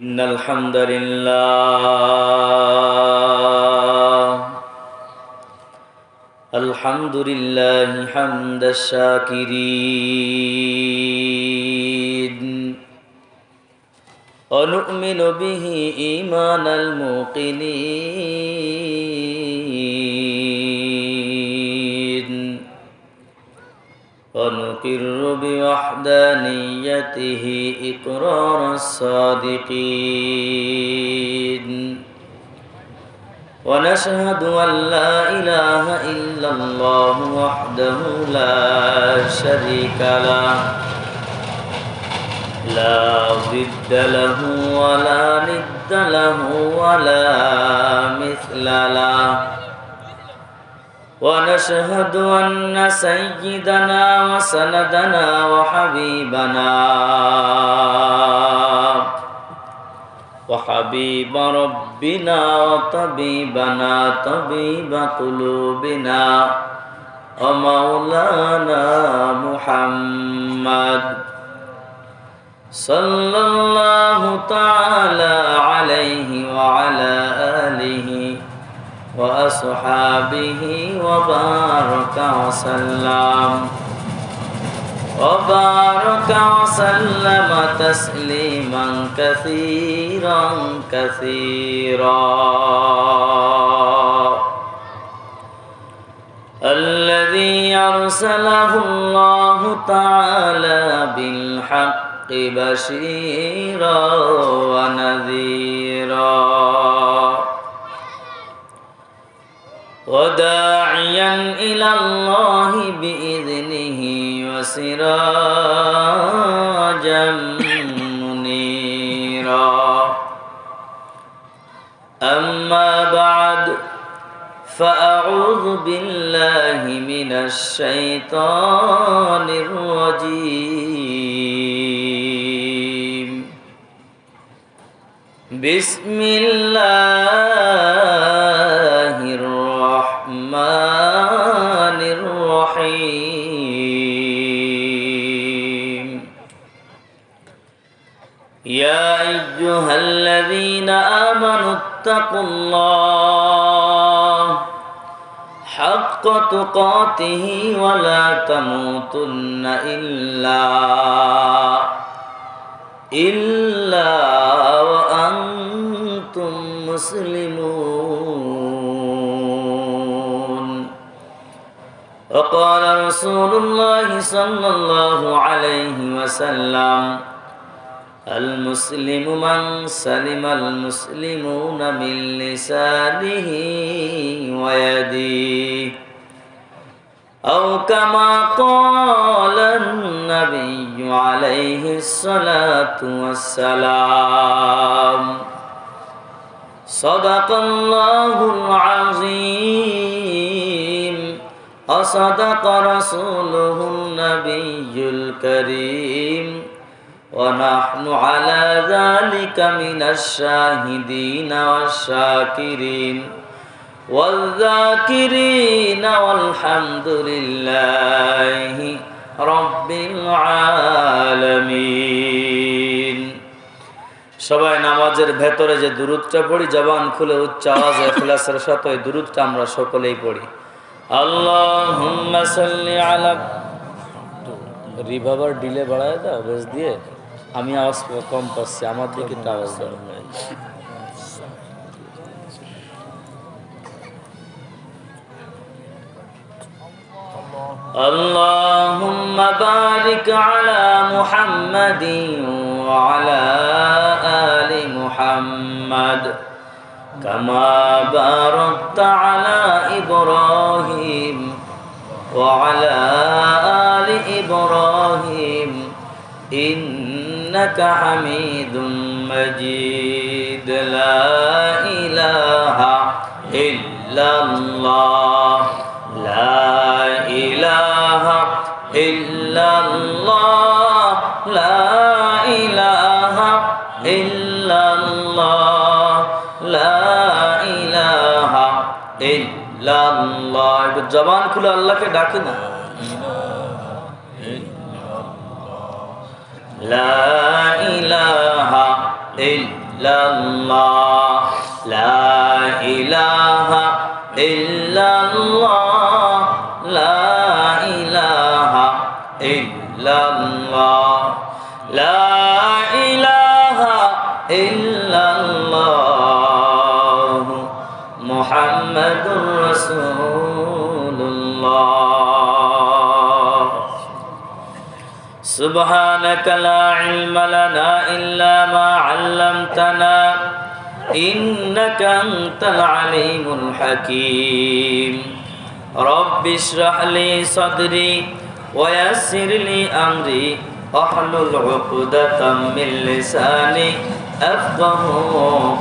إن الحمد لله حمد الشاكرين ونؤمن به إيمان الموقنين ونقر بوحدانيته إقرار الصادقين ونشهد أن لا إله إلا الله وحده لا شريك له لا ضد له ولا ند له ولا مثل له ونشهد أن سيدنا وسندنا وحبيب ربنا وطبيبنا طبيب قلوبنا ومولانا محمد صلى الله تعالى عليه وعلى آله وأصحابه وبارك وسلم تسليما كثيرا الذي أرسله الله تعالى بالحق بشيرا ونذيرا وداعيا إلى الله بإذنه وسراجا منيرا أما بعد فأعوذ بالله من الشيطان الرجيم بسم الله الرحمن الرحيم يا أيها الذين آمنوا اتقوا الله حق تقاته ولا تموتن إلا وأنتم مسلمون وقال رسول الله صلى الله عليه وسلم المسلم من سلم المسلمون من لسانه ويده أو كما قال النبي عليه الصلاة والسلام صدق الله العظيم وصدق رسوله النبي الكريم ونحن على ذلك من الشاهدين والشاكرين والذاكرين والحمد لله رب العالمين সবাই নামাজের ভেতরে যে দুরূদটা পড়ি জবান খুলে উচ্চ আওয়াজে ইখলাসের সাথে ওই দুরূদটা আমরা সকলেই পড়ি আল্লাহুম্মা সাল্লি আলা রিভাবার ডিলে বাড়ায় দাও বেশ দিয়ে আমি আওয়াজ কম পাচ্ছি আমার দিকে একটু আওয়াজ দাও اللهم بارك على محمد وعلى آل محمد كما باركت على إبراهيم وعلى آل إبراهيم إنك حميد مجيد لا إله إلا الله لا إله إلا الله لا إله إلا الله لا إله إلا الله জবান খুলে আল্লাহকে ডাকি না لا إله إلا ইল্লাল্লাহ লা ইলাহা ইল্লাল্লাহ লা ইলাহা ইল্লাল্লাহ লা ইলাহা ইল্লাল্লাহ মুহাম্মাদুর রাসূলুল্লাহ সুবহানাকা লা ইলমা লানা ইল্লা মা 'আল্লামতানা ইন্নাকা আনতাল আলিমুল হাকীম রব্বি ইশরাহ লি সাদরি ওয়া ইয়াসসির লি আমরি আহলুল 'উকদাতাম মিন লিসানি আফকাহু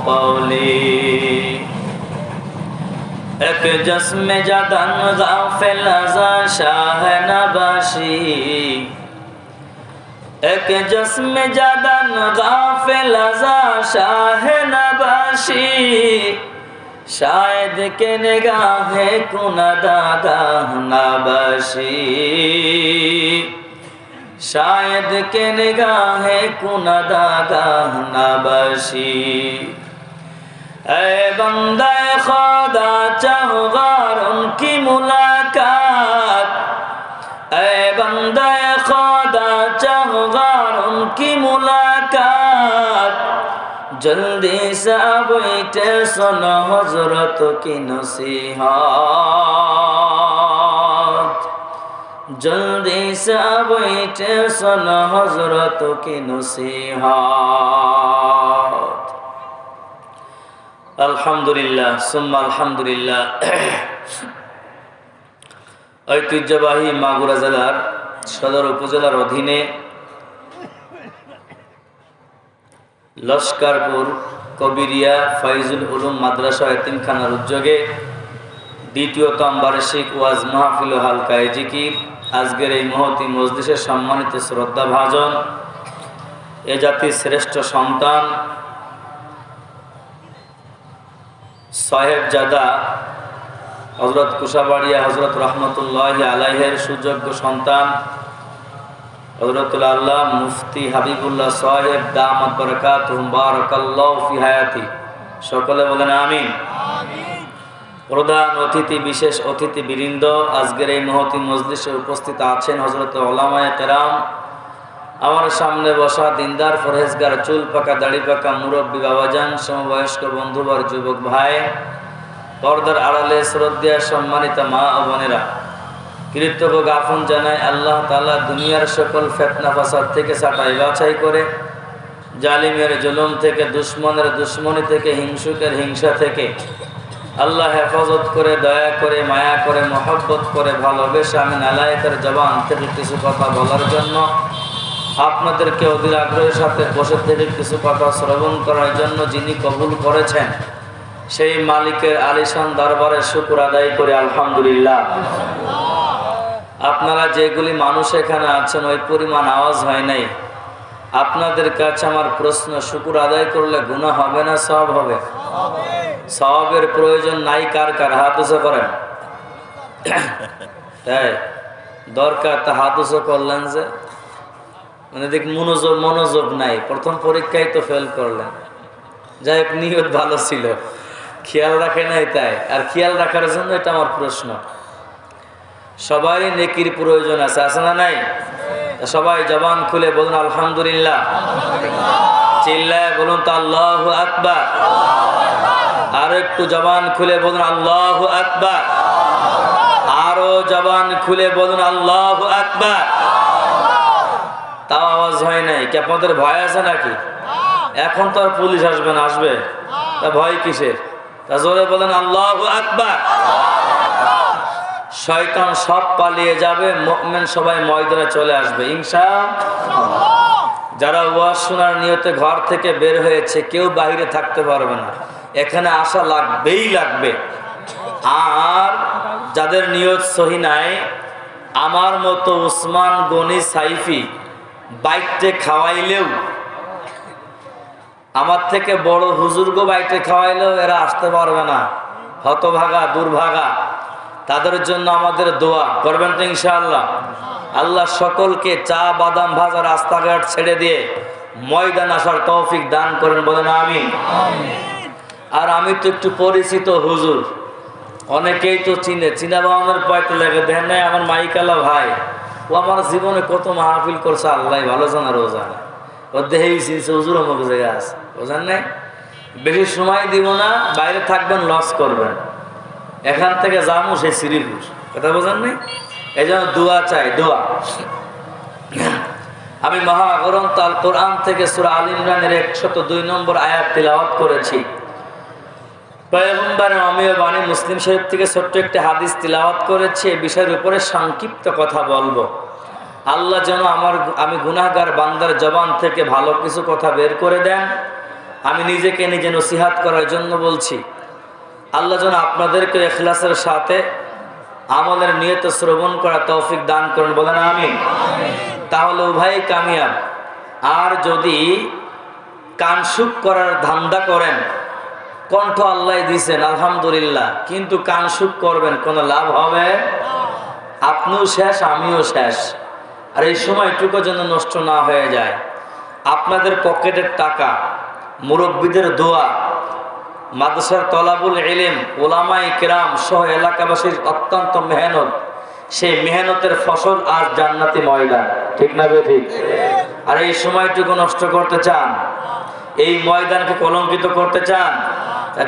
কওলি এক জস্মে জাদান গাফিল আযা শাহ নবাশী এক জস্মে জাদান গাফিল আযা শাহ নবাশী शायद के निगाहे कुनदा गाह नबाशी शायद के निगाहे कुनदा गाह नबाशी ऐ बंदा खुदा चाहो गार उनकी मुलाकात ऐ बंदा खुदा चाहो गार उनकी मुलाकात जल्दी से बैठे सुनो हजरत की नसीहत जल्दी से बैठे सुनो हजरत की नसीहत अल्हम्दुलिल्लाह सुम्मा अल्हम्दुलिल्लाह ঐতিহ্যবাহী মাগুরা জেলার সদর উপজেলার অধীনে লস্করপুর কবিরিয়া ফাইজুল উলুম মাদ্রাসা এতিমখানার উদ্যোগে দ্বিতীয়তম বার্ষিক ওয়াজ মাহফিল ও হালকায়ে জিকির আজকের এই মহতী মজলিসের সম্মানিত শ্রদ্ধাভাজন এ জাতির শ্রেষ্ঠ সন্তান সাহেবজাদা হযরত কুশাবাড়িয়া হযরত রহমতুল্লাহি আলাইহির সুযোগ্য সন্তান হযরতুল আল্লাহ মুফতি হাবিবুল্লাহ সাহেব দামাত বারাকাতুহুম বারাকাল্লাহু ফি হায়াতি সকলে বলেন আমিন। প্রধান অতিথি বিশেষ অতিথি বৃন্দ আজকের এই মহতী মজলিসে উপস্থিত আছেন হযরত উলামায়ে কেরাম আমার সামনে বসা দিনদার পরহেজগার চুল পাকা দাড়ি পাকা মুরব্বী বাবাজান সমবয়স্ক বন্ধুবর যুবক ভাই পর্দার আড়ালে শ্রদ্ধেয় সম্মানিত মা ও বোনেরা কৃতজ্ঞ জ্ঞাপন জানাই আল্লাহ তাআলা দুনিয়ার সকল ফিতনা ফাসাদ থেকে ছাঁটাই বাছাই করে জালিমের জুলুম থেকে দুশমনের দুশমনি থেকে হিংসুকের হিংসা থেকে আল্লাহ হেফাজত করে দয়া করে মায়া করে মহব্বত করে ভালোবেসে আমি নালায়েতের জবান থেকে কিছু কথা বলার জন্য আপনাদেরকে অধীর আগ্রহের সাথে বসে থেকে কিছু কথা শ্রবণ করার জন্য যিনি কবুল করেছেন সেই মালিকের আলিশান দরবারে শুকর আদায় করে আলহামদুলিল্লাহ। আপনারা যেগুলি মানুষ এখানে আছেন ওই পরিমাণ আওয়াজ হয় নাই। আপনাদের কাছে আমার প্রশ্ন, শুকর আদায় করলে গুনাহ হবে না সওয়াব হবে? সওয়াবের প্রয়োজন নাই কার কার? হাত উঁচু করেন। তাই দরকার তা হাত উঁচু করলেন যে, মানে দেখ মনোযোগ নাই, প্রথম পরীক্ষায় তো ফেল করলেন। যাই হোক, নিয়ত ভালো ছিল, খেয়াল রাখে নাই তাই। আর খেয়াল রাখার জন্য এটা আমার প্রশ্ন। সবারই নেকির প্রয়োজন আছে, আছে না নাই? সবাই জবান খুলে বলুন আলহামদুলিল্লাহ, চিল্লায় বলুন তো আল্লাহু আকবার, আর একটু জবান খুলে বলুন আল্লাহু আকবার, আরো জবান খুলে বলুন আল্লাহু আকবার। তাও আওয়াজ হয় নাই, কি আপনাদের ভয় আছে নাকি? এখন তো আর পুলিশ আসবে না, আসবে তা ভয় কিসের? তা জোরে বলেন আল্লাহু আকবার। শয়তান সব পালিয়ে যাবে, মুমিন সবাই ময়দানে চলে আসবে ইনশাআল্লাহ। যারা ওয়াজ শোনার নিয়তে ঘর থেকে বের হয়েছে কেউ বাইরে থাকতে পারবে না, এখানে আসা লাগবেই লাগবে। আর যাদের নিয়ত সহি নাই, আমার মতো উসমান গনি সাইফি বাইতে খাওয়াইলেও, আমার থেকে বড় হুজুরগো বাইতে খাওয়াইলেও এরা আসতে পারবে না, হতভাগা দুর্ভাগা। তাদের জন্য আমাদের দোয়া করবেন তো ইনশাআল্লাহ। আল্লাহ সকলকে চা বাদাম ভাজা রাস্তাঘাট ছেড়ে দিয়ে ময়দান আসার তৌফিক দান করেন, বলেন আমিন। আর আমি তো একটু পরিচিত হুজুর, অনেকেই তো চিনা বাউনের পাইতে লাগে। দেখেন নাই আমার মাইকালা ভাই, ও আমার জীবনে কত মাহফিল করছে, আল্লাহ ভালো জানার, ও জানে। ও দেহেই চিনছে হুজুর অমুক জায়গায় আছে, বোঝেন নাই? বেশি সময় দিব না, বাইরে থাকবেন, লস করবেন। এখান থেকে যাবো সেই শ্রীপুর, কথা বোঝেন নাই? এই জন্য দোয়া চাই, দোয়া। আমি মহাগ্রন্থ আল কোরআন থেকে সূরা আল ইমরানের 102 নম্বর আয়াত তিলাওয়াত করেছি। পয়গম্বরের অমীয় বাণী মুসলিম শরীফ থেকে ছোট্ট একটি হাদিস তিলাওয়াত করেছি। এই বিষয়ের উপরে সংক্ষিপ্ত কথা বলবো। আল্লাহ যেন আমি গুনাহগার বান্দার জবান থেকে ভালো কিছু কথা বের করে দেন। আমি নিজেকে নিজে নসিহাত করার জন্য বলছি। আল্লাহ যেন আপনাদেরকে ইখলাসের সাথে আমলের নিয়ত শ্রবণ করা তৌফিক দান করেন, বলেন আমিন। তাহলে উভয় কামিয়াব। আর যদি কানসুক করার ধান্দা করেন, কণ্ঠ আল্লাহ দিয়েছেন আলহামদুলিল্লাহ, কিন্তু কানসুক করবেন, কোনো লাভ হবে? আপনিও শেষ, আমিও শেষ। আর এই সময়টুকু যেন নষ্ট না হয়ে যায়। আপনাদের পকেটের টাকা, মুরব্বীদের দোয়া, মাদ্রাসার তলাবুল ইলম, ওলামায়ে কেরাম সহ এলাকাবাসীর অত্যন্ত মেহনত, সেই মেহনতের ফসল আজ জান্নাতি ময়দান, ঠিক না ঠিক? আর এই সময়টুকু নষ্ট করতে চান, এই ময়দানকে কলঙ্কিত করতে চান?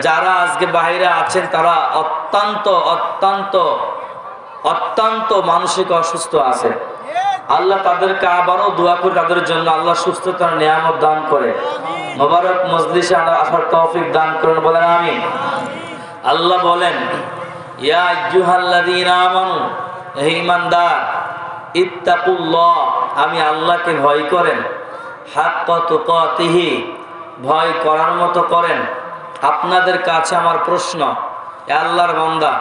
যারা আজকে বাইরে আছেন তারা অত্যন্ত অত্যন্ত অত্যন্ত মানসিক অসুস্থ আছে। আল্লাহ তাদেরকে আবারও দোয়া করে তাদের জন্য আল্লাহ সুস্থতার নিয়ামত দান করে, মোবারক মজলিসে আসার তৌফিক দান করেন, বলেন আমিন। আল্লাহ বলেন, ইয়া আইয়ুহাল্লাযীনা আমানু, হে ঈমানদার, ইত্তাকুল্লাহ, আমি আল্লাহকে ভয় করেন, হাক্কা তুকাতিহি, ভয় করার মতো করেন। আপনাদের কাছে আমার প্রশ্ন, এ আল্লাহর বান্দা,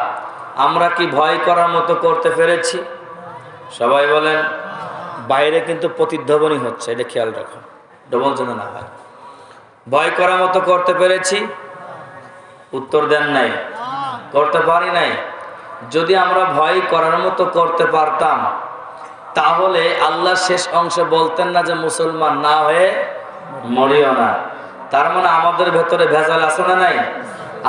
আমরা কি ভয় করার মতো করতে পেরেছি? সবাই বলেন। বাইরে কিন্তু প্রতিধ্বনি হচ্ছে, এটা খেয়াল রাখো, ডবল যেন না হয়। ভয় করার মতো করতে পেরেছি? উত্তর দেন নাই, করতে পারি নাই। যদি আমরা ভয় করার মতো করতে পারতাম, তাহলে আল্লাহ শেষ অংশে বলতেন না যে মুসলমান না হয়ে মরিও না। তার মানে আমাদের ভেতরে ভেজাল আছে না নাই?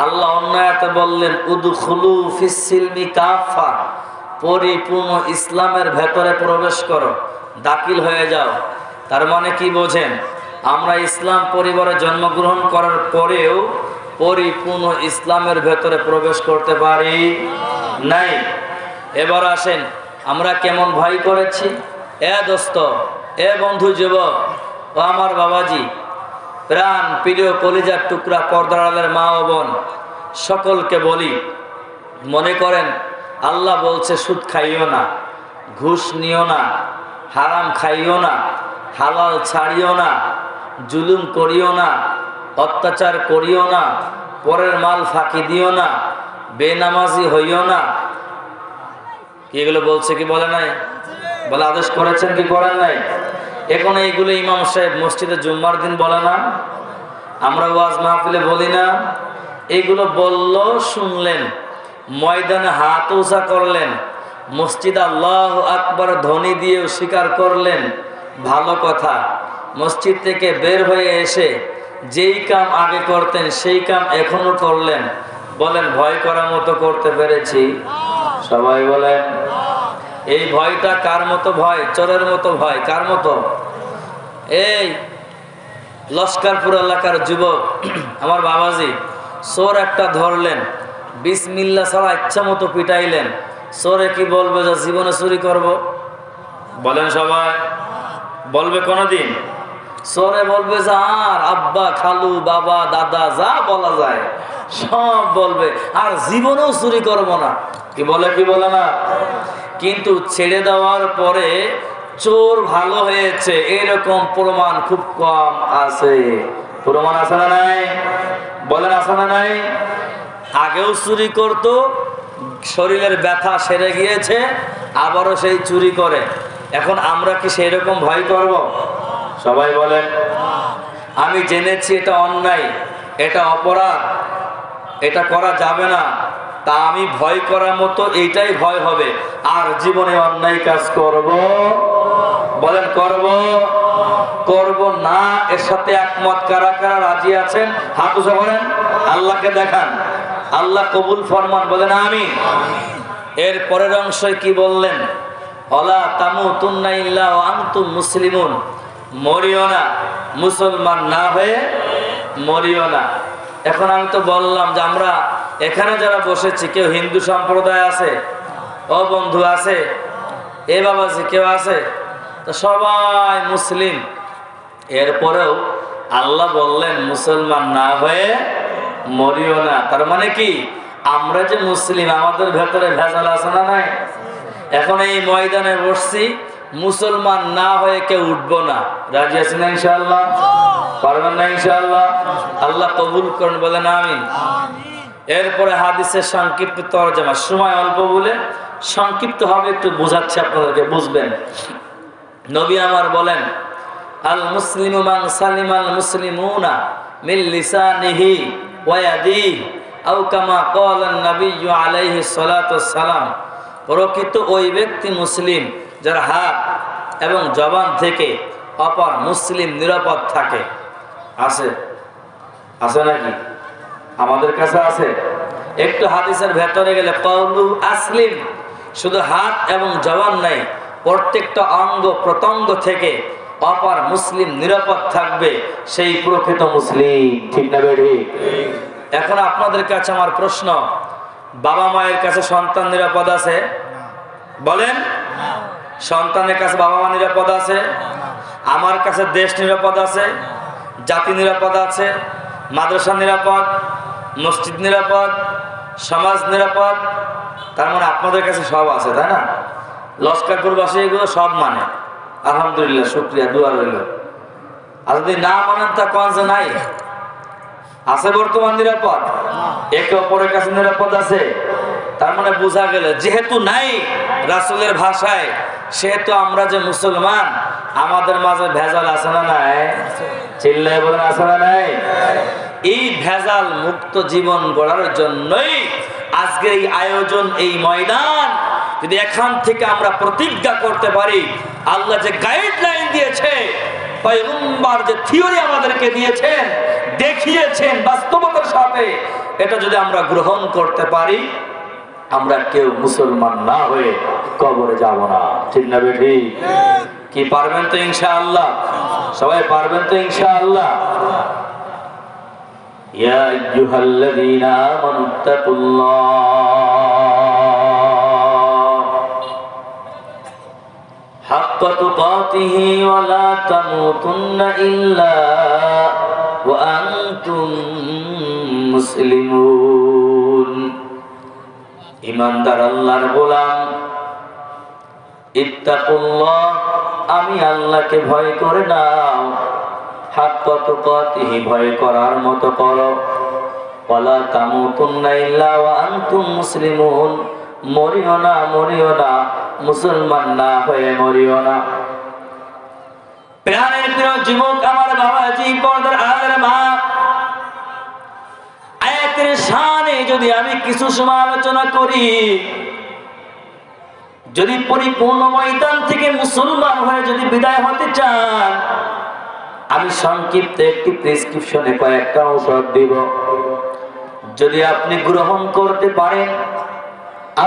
আল্লাহ অন্য আয়াতে বললেন, উদখুলু ফিস সিলমি কাফা, পরিপূর্ণ ইসলামের ভেতরে প্রবেশ করো, দাখিল হয়ে যাও। তার মানে কি বোঝেন? আমরা ইসলাম পরিবারে জন্মগ্রহণ করার পরেও পরিপূর্ণ ইসলামের ভেতরে প্রবেশ করতে পারি নাই। এবার আসেন, আমরা কেমন ভয় করেছি? এ দোস্ত, এ বন্ধু, যুবক ও আমার বাবাজি, প্রাণ প্রিয় কলিজার টুকরা, পর্দার আড়ালের মা ও বোন, সকলকে বলি, মনে করেন আল্লাহ বলছে সুদ খাইও না, ঘুষ নিও না, হারাম খাইও না, হালাল ছাড়িও না, জুলুম করিও না, অত্যাচার করিও না, পরের মাল ফাঁকি দিও না, বেনামাজি হইও না। এগুলো বলছে কি বলে নাই? বলে আদেশ করেছেন কি করেন নাই? এখন এইগুলো ইমাম সাহেব মসজিদে জুম্মার দিন বলে না? আমরা ওয়াজ মাহফিলে বলি না? এইগুলো বললো, শুনলেন, ময়দানে হাত উঁচা করলেন, মসজিদ আল্লাহু আকবার ধ্বনি দিয়েও স্বীকার করলেন, ভালো কথা। মসজিদ থেকে বের হয়ে এসে যেই কাম আগে করতেন সেই কাম এখনো করলেন। বলেন, ভয় করার মতো করতে পেরেছি? সবাই বলেন। এই ভয়টা কার মতো ভয়? চোরের মতো ভয়। কার মতো? এই লস্করপুর এলাকার যুবক আমার বাবাজি, চোর একটা ধরলেন, বিসমিল্লাহ ছাড়া ইচ্ছা মতো পিটাইলেন। চোরে কি বলবে যে জীবনে চুরি করব? বলেন সবাই, বলবে কোনদিন? চোরে বলবে যে আর আব্বা, খালু, বাবা, দাদা যা বলা যায় সব বলবে, আর জীবনেও চুরি করব না। কি বলে কি বলে না? কিন্তু ছেড়ে দেওয়ার পরে চোর ভালো হয়েছে এরকম প্রমাণ খুব কম আছে। প্রমাণ আছে না নাই? বলেন আছে না নাই? আগেও চুরি করতো, শরীরের ব্যথা সেরে গিয়েছে, আবারও সেই চুরি করে। এখন আমরা কি সেই রকম ভয় করব? সবাই বলেন। আমি জেনেছি এটা অন্যায়, এটা অপরাধ, এটা করা যাবে না, তা আমি ভয় করার মতো এইটাই ভয় হবে, আর জীবনে অন্যায় কাজ করব, বলেন করব করব না। এর সাথে একমত কারা কারা রাজি আছেন? হাত উঁচু করেন, আল্লাহকে দেখান, আল্লাহ কবুল ফরমান, বলেন আমিন। এর পরের অংশে কি বললেন? ওয়ালা তামুতুন্না ইল্লা ওয়া আনতুম মুসলিমুন, মরিও না মুসলমান না হয়ে, মরিও না। এখন আমি তো বললাম যে আমরা এখানে যারা বসেছি কেউ হিন্দু সম্প্রদায় আছে? ও বন্ধু আছে? এ বাবাজি কেউ আছে? তো সবাই মুসলিম। এরপরেও আল্লাহ বললেন মুসলমান না হয়ে মরিও না। তার মানে কি আমরা যে মুসলিম আমাদের ভেতরে ভেজাল আছে না নাই? এখন এই ময়দানে বসছি, মুসলমান না হয়ে কেউ উঠবো না। রাজি আছেন না ইনশাআল্লাহ? পারবেন না ইনশাআল্লাহ? আল্লাহ কবুল করেন, বলেন আমিন। এরপরে হাদিসের সংক্ষিপ্ত তরজমা, সময় অল্প বলে সংক্ষিপ্ত হবে, একটু বোঝাচ্ছি আপনাদেরকে, বুঝবেন। নবী আমার বলেন, আল মুসলিমু মান সালিমাল মুসলিমুনা মিন লিসানিহি ওয়া ইয়াদিহি আও কামা ক্বালা নবিয়্যু আলাইহিস সালাতু ওয়াস সালাম। প্রকৃত ওই ব্যক্তি মুসলিম যার হাত এবং জবান থেকে অপর মুসলিম নিরাপদ থাকে। আছে? আছে নাকি? আমাদের কাছে আছে? একটু হাদিসের ভেতরে গেলে কওলু আসলিম, শুধু হাত এবং জবান নাই, প্রত্যেকটা অঙ্গ প্রত্যঙ্গ থেকে অপর মুসলিম নিরাপদ থাকবে, সেই প্রকৃত মুসলিম। ঠিক না বেড়ি? এখন আপনাদের কাছে আমার প্রশ্ন, বাবা মায়ের কাছে সন্তান নিরাপদ আছে? বলেন, সন্তানের কাছে বাবা মা নিরাপদ আছে? আমার কাছে দেশ নিরাপদ আছে, জাতি নিরাপদ আছে, মাদ্রাসা নিরাপদ, মসজিদ নিরাপদ, সমাজ নিরাপদ। তার মানে আপনাদের কাছে সব আছে, তাই না? লস্করপুরবাসী এগুলো সব মানে, আলহামদুলিল্লাহ, শুকরিয়া, দোয়া রইল। আর যদি না মানেন তা কোন যে নাই? আছে বর্তমান নিরাপদ, একে অপরের কাছে নিরাপদ আছে। তার মানে বোঝা গেল যেহেতু নাই রাসূলের ভাষায়, সেহেতু আমরা যে মুসলমান, আমাদের মাঝে ভেজাল আছে না নাই? চিল্লায় বলেন, আছে না নাই? এই ভেজাল মুক্ত জীবন গড়ার জন্যই আজকে এই আয়োজন, এই ময়দান। যদি এখান থেকে আমরা প্রতিজ্ঞা করতে পারি, আল্লাহ যে গাইডলাইন দিয়েছে, পয়গম্বর যে থিওরি আমাদেরকে দিয়েছেন, দেখিয়েছেন বাস্তবতার সাথে, এটা যদি আমরা গ্রহণ করতে পারি, আমরা কেউ মুসলমান না হয়ে কবরে যাব না। ঠিক না বেঠি? কি পারবেন তো ইনশাআল্লাহ? সবাই পারবেন তো ইনশাআল্লাহ? ইয়া আইয়ুহাল্লাযীনা আমানুত্তাকুল্লাহ হাক্কা তুকাতিহি ওয়া লা তামুতুন্না ইল্লা ওয়া আনতুম মুসলিমুন। ইমানদার আল্লাহর গোলাম, ইত্তাকুল্লাহ, আমি আল্লাহকে ভয় করে নাও, হাক্কা তুকাতিহি, ভয় করার মতো করো, ওয়ালা তামুতুন্না ইল্লা ওয়া আনতুম মুসলিমুন, মরিও না, মরিও না মুসলমান না হয়ে মরিও না। প্রাণের প্রিয় যুবক, আমার বাবাজি, পর্দার আড়ালের মা, আয়াতের শানে যদি আমি কিছু সময় আলোচনা করি, যদি পরিপূর্ণ ময়দান থেকে মুসলমান হয়ে যদি বিদায় হতে চান, আমি সংক্ষিপ্ত একটি প্রেসক্রিপশনে কয়েকটা ঔষধ দিব। যদি আপনি গ্রহণ করতে পারেন,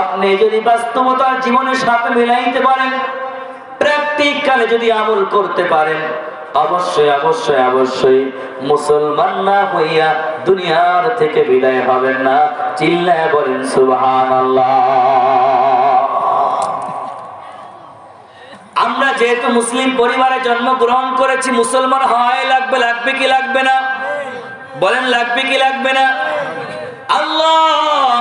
আপনি যদি বাস্তবতার জীবনের সাথে মিলাইতে পারেন, প্র্যাকটিক্যালি যদি আমল করতে পারেন, অবশ্যই অবশ্যই অবশ্যই মুসলমান না হইয়া দুনিয়ার থেকে বিদায় হবেন না। চিল্লায় বলেন সুবহানাল্লাহ। আমরা যেহেতু মুসলিম পরিবারে জন্মগ্রহণ করেছি, মুসলমান হওয়াই লাগবে। লাগবে কি লাগবে না? বলেন, লাগবে কি লাগবে না? আল্লাহ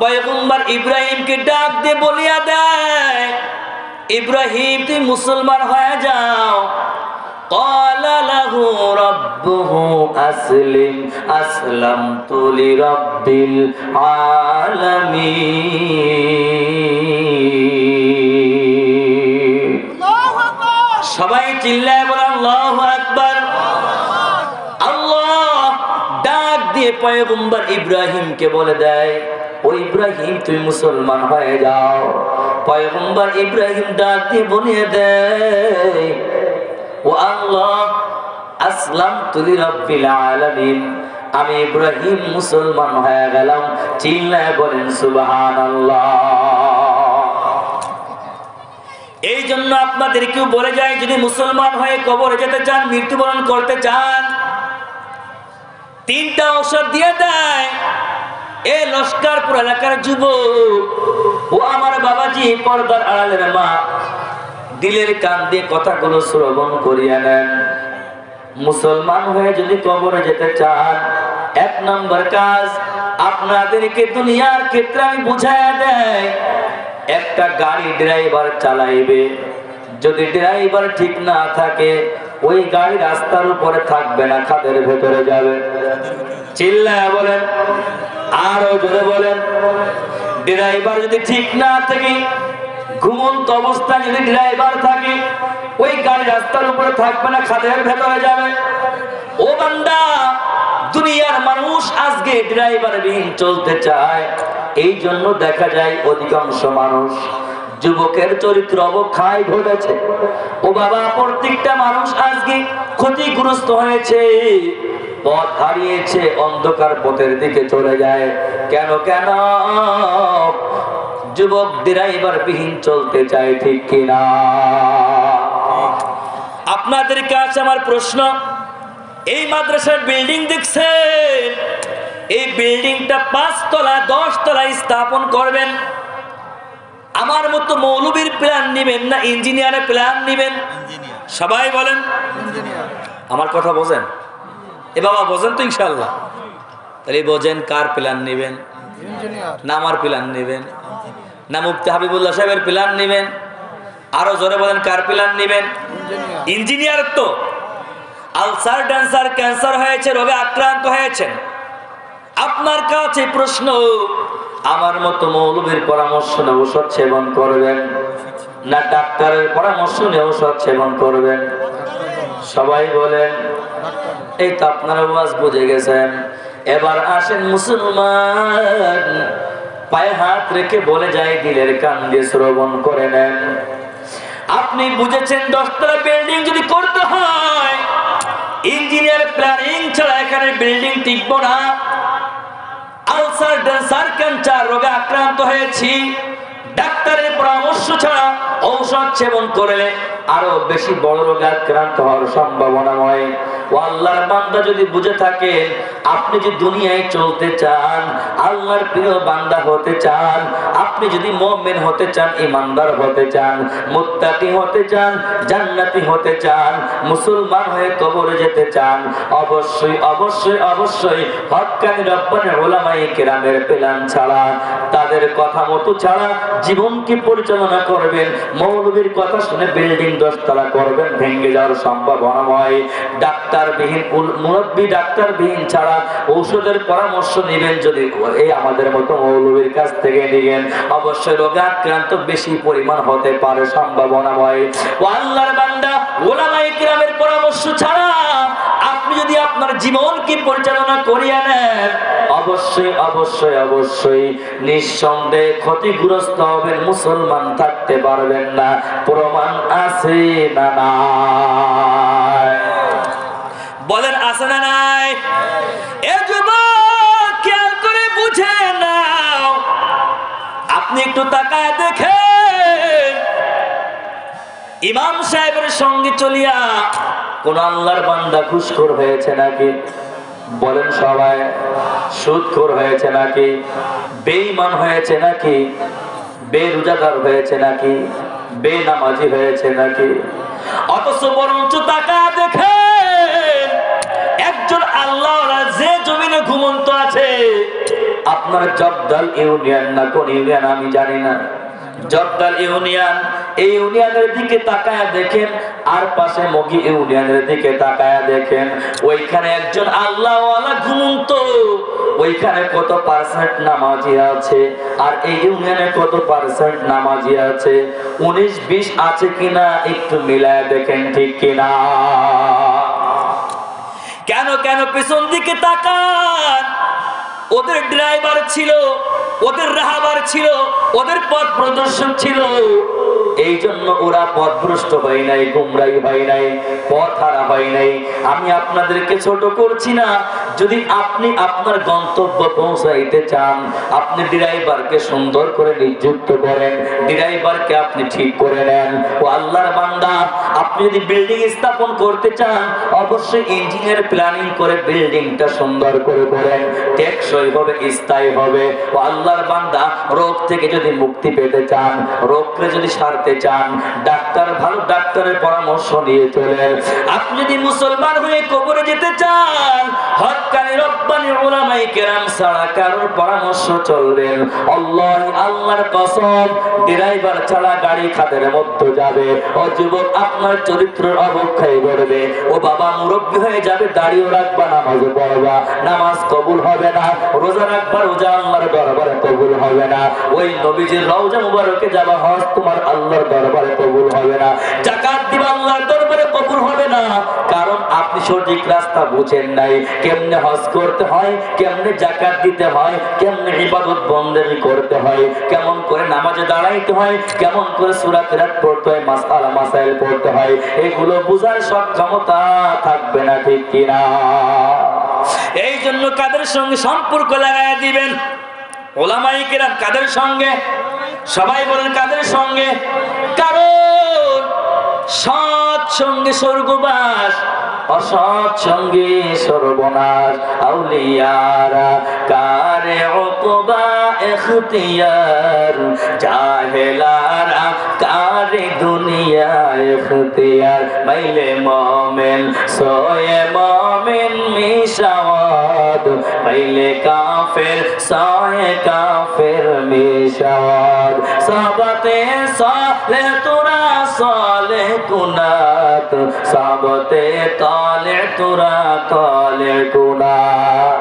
পয়গম্বর ইব্রাহিমকে ডাক দিয়ে বলিয়া দেয়, ইব্রাহিম তুমি মুসলমান হয়ে যাও। ক্বালা লাহু রাব্বুহু আসলিম, আসলামতু লিরাব্বিল আলামিন। আল্লাহু আকবার। সবাই চিল্লায় বলেন আল্লাহু আকবার। আল্লাহ ডাক দিয়ে পয়গম্বর ইব্রাহিমকে বলে দেয়, ও ইব্রাহিম তুমি মুসলমান হয়ে যাও। পয়গম্বর ইব্রাহিম ডাক দিয়ে বলে দেয়, ও আল্লাহ আসলামতু লিরাব্বিল আলামিন, আমি ইব্রাহিম মুসলমান হয়ে গেলাম। চিল্লায় বলেন সুবহানাল্লাহ। এই জন্য আপনাদেরকেও বলে যায়, যদি মুসলমান হয়ে কবরে যেতে চান, মৃত্যুবরণ করতে চান, 3টা ঔষধ দিয়ে দেয়। এ লস্করপুর এলাকার যুবক, ও আমার বাবাজি, পর্দার আড়ালের মা, দিলের কান দিয়ে কথাগুলো শ্রবণ করিয়া নেন। মুসলমান হয়ে যদি কবরে যেতে চান, 1 নম্বর কাজ আপনাদেরকে দুনিয়ার ক্ষেত্রে আমি বুঝাইয়া দেয়, একটা গাড়ি ড্রাইভার চালাইবে, যদি ড্রাইভার ঠিক না থাকে, ওই গাড়ি রাস্তার উপরে থাকবে না, খাদের ভেতরে যাবে। চিল্লায়া বলেন, আরো জোরে বলেন। ড্রাইভার যদি ঠিক না থাকে, ঘুমন্ত অবস্থায় যদি ড্রাইভার থাকে, ওই গাড়ি রাস্তার উপরে থাকবে না, খাদের ভেতরে যাবে। ও বান্দা, দুনিয়ার মানুষ আজকে ড্রাইভার বিহীন চলতে চায়। এই জন্য দেখা যায় অধিকাংশ মানুষ, যুবকের চরিত্র অবক্ষয় ঘটেছে। ও বাবা, প্রত্যেকটা মানুষ আজকে ক্ষতিগ্রস্ত হয়েছে, পথ হারিয়েছে, অন্ধকার পথের দিকে চলে যায়। কেন কেন? যুবক ড্রাইভার বিহীন চলতে চায়, ঠিক কিনা? আপনাদের কাছে আমার প্রশ্ন, এই মাদ্রাসার বিল্ডিং দেখছেন, এই বিল্ডিংটা 5 তলা 10 তলায় স্থাপন করবেন, আমার মতো মৌলবীর প্ল্যান নিবেন না ইঞ্জিনিয়ারের প্ল্যান নিবেন? সবাই বলেন। আমার কথা বোঝেন? এ বাবা বোঝেন তো ইনশাল্লাহ? তাহলে বোঝেন কার প্ল্যান নিবেন? না আমার প্ল্যান নিবেন? না মুফতি হাবিবুল্লাহ সাহেবের প্ল্যান নিবেন? আরো জোরে বলেন, কার প্ল্যান নিবেন? ইঞ্জিনিয়ার। তো আলসার, ক্যান্সার, ক্যান্সার হয়েছে, রোগে আক্রান্ত হয়েছেন, আপনার কাছে প্রশ্ন, আমার মতো মৌলবীর পরামর্শ নিয়ে ঔষধ সেবন করবেন না ডাক্তারের পরামর্শ নিয়ে ঔষধ সেবন করবেন? সবাই বলেন। এই তো আপনারা ওয়াজ বুঝে গেছেন। এবার আসেন মুসলমান, পায়ে হাত রেখে বলে যায়, দিলের কান দিয়ে শ্রবণ করে নেন। আপনি বুঝেছেন 10 তলা বিল্ডিং যদি করতে হয়, ইঞ্জিনিয়ার প্ল্যানিং ছাড়া এখানে বিল্ডিং টিকবো না। আলসার, ক্যান্সার, ক্যান্সার রোগে আক্রান্ত হয়েছি, ডাক্তারের পরামর্শ ছাড়া ঔষধ সেবন করলে আরো বেশি বড় রোগে আক্রান্ত হওয়ার সম্ভাবনাময়। ও আল্লাহর বান্দা, যদি বুঝে থাকেন, আপনি যদি দুনিয়ায় চলতে চান, আল্লাহর প্রিয় বান্দা হতে চান, আপনি যদি মুমিন হতে চান, ইমানদার হতে চান, মুত্তাকি হতে চান, জান্নাতি হতে চান, মুসলমান হয়ে কবরে যেতে চান, অবশ্যই অবশ্যই অবশ্যই হক্কানি রব্বানি উলামায়ে কেরামের প্ল্যান ছাড়া, তাদের কথা মতো ছাড়া জীবনকে পরিচালনা করবেন। মৌলবীর কথা শুনে বিল্ডিং 10 তলা করবেন, ভেঙে যাওয়ার সম্ভাবনাময়। ডাক্তারবিহীন, মুরব্বী ডাক্তারবিহীন ছাড়া ঔষধের পরামর্শ নেবেন যদি, এই আমাদের মতো মৌলবীর কাছ থেকে নিবেন, অবশ্যই রোগে আক্রান্ত বেশি পরিমাণ হতে পারে, সম্ভাবনাময়। ও আল্লাহর বান্দা, উলামায়ে কেরামের পরামর্শ ছাড়া আপনি যদি আপনার জীবনকে পরিচালনা করিয়া নেন, অবশ্যই অবশ্যই অবশ্যই নিঃসন্দেহে ক্ষতিগ্রস্ত হবেন, মুসলমান থাকতে পারবেন না। প্রমাণ আছে না নাই? বলেন আছে না নাই? এ যুবক, খেয়াল করে বুঝে নাও। আপনি একটু তাকায় দেখেন, ইমাম সাহেবের সঙ্গে চলিয়া কোন আল্লাহর বান্দা ঘুষখোর হয়েছে নাকি? বলেন সবাই। সুদখোর হয়েছে নাকি? বেঈমান হয়েছে নাকি? বেরোজাদার হয়েছে নাকি? বেনামাজি হয়েছে নাকি? অথচ বরঞ্চ তাকায় দেখেন, একজন আল্লাহওয়ালা যে জমিনে ঘুমন্ত আছে, আপনার জগদাল ইউনিয়ন না কোন ইউনিয়ন আমি জানি না, জগদাল ইউনিয়ন, এই ইউনিয়নের দিকে তাকায়া দেখেন, আর পাশে মগি ইউনিয়নের দিকে তাকায়া দেখেন, ওইখানে একজন আল্লাহওয়ালা ঘুমন্ত, ওইখানে কত পার্সেন্ট নামাজি আছে, আর এই ইউনিয়নে কত পার্সেন্ট নামাজি আছে? 19-20 আছে কিনা একটু মিলায় দেখেন, ঠিক কিনা? কেন কেন? পিছন দিকে তাকান, ওদের ড্রাইভার ছিল ওদের রাহাবার ছিল, ওদের পথ প্রদর্শক ছিল। এই জন্য ওরা পথভ্রষ্ট হয় নাই, গুমরাহি হয় নাই, পথ হারা হয় নাই। আমি আপনাদেরকে ছোট করছি না। যদি আপনি আপনার গন্তব্য পৌঁছাইতে চান, আপনি ড্রাইভারকে সুন্দর করে নিযুক্ত করেন, ড্রাইভারকে আপনি ঠিক করে নেন। ও আল্লাহর বান্দা, আপনি যদি বিল্ডিং স্থাপন করতে চান, অবশ্যই ইঞ্জিনিয়ার প্ল্যানিং করে বিল্ডিংটা সুন্দর করে করেন, টেকসই হবে, স্থায়ী হবে। ও আল্লাহর বান্দা, রোগ থেকে যদি মুক্তি পেতে চান, রোগকে যদি সারতে চান, ডাক্তার, ভালো ডাক্তারের পরামর্শ নিয়ে চলেন। আপনি যদি মুসলমান হয়ে কবরে যেতে চান, হক্কানি রব্বানি উলামায়ে কেরাম ছাড়া কারোর পরামর্শ চলবেন। আল্লাহর কসম, ড্রাইভার ছাড়া গাড়ি খাদের মধ্যে যাবে। ও যুবক, আপনার চরিত্রের অবক্ষয় করবে। ও বাবা, মুরব্বী হয়ে যাবে, দাড়িও রাখবা, নামাজ পড়বা, নামাজ কবুল হবে না। রোজা রাখবা, রোজা আল্লাহর দরবারে কবুল হবে না। ওই নবীজির রওজা মুবারকে যাবা, হজ তোমার আল্লাহর দরবারে কবুল হবে না। যাকাত দিবা, আল্লাহর দরবারে কবুল হবে না। কারণ আপনি সঠিক রাস্তা বুঝেন নাই। কেমনে হজ করতে হয়, কেমনে যাকাত দিতে হয়, কেমনে ইবাদত বন্দেগি করতে হয়, কেমন করে নামাজে দাঁড়াইতে হয়, কেমন করে সূরা কিরাত পড়তে হয়, মাসআলা মাসাইল পড়তে হয়, এগুলো বুঝার সক্ষমতা থাকবে না, ঠিক কিনা? এই জন্য কাদের সঙ্গে সম্পর্ক লাগায় দিবেন? উলামায়ে কেরাম কাদের সঙ্গে? সবাই বলেন কাদের সঙ্গে? কারণ সৎ সঙ্গে স্বর্গবাস, অসৎ সঙ্গে সর্বনাশ। আউলিয়ারা কারে উকবা ইখতিয়ার, জাহেলারা কারে দুনিয়া ইখতিয়ার। মাইলে মুমিন সোয়ে মুমিন মিশাওয়াত, মাইলে কাফের সোয়ে কাফের মিশাওয়াত। সাবাতে সালে তোরা সালে কুনাত, সাবতে তালে তোরা তালে কুনাত।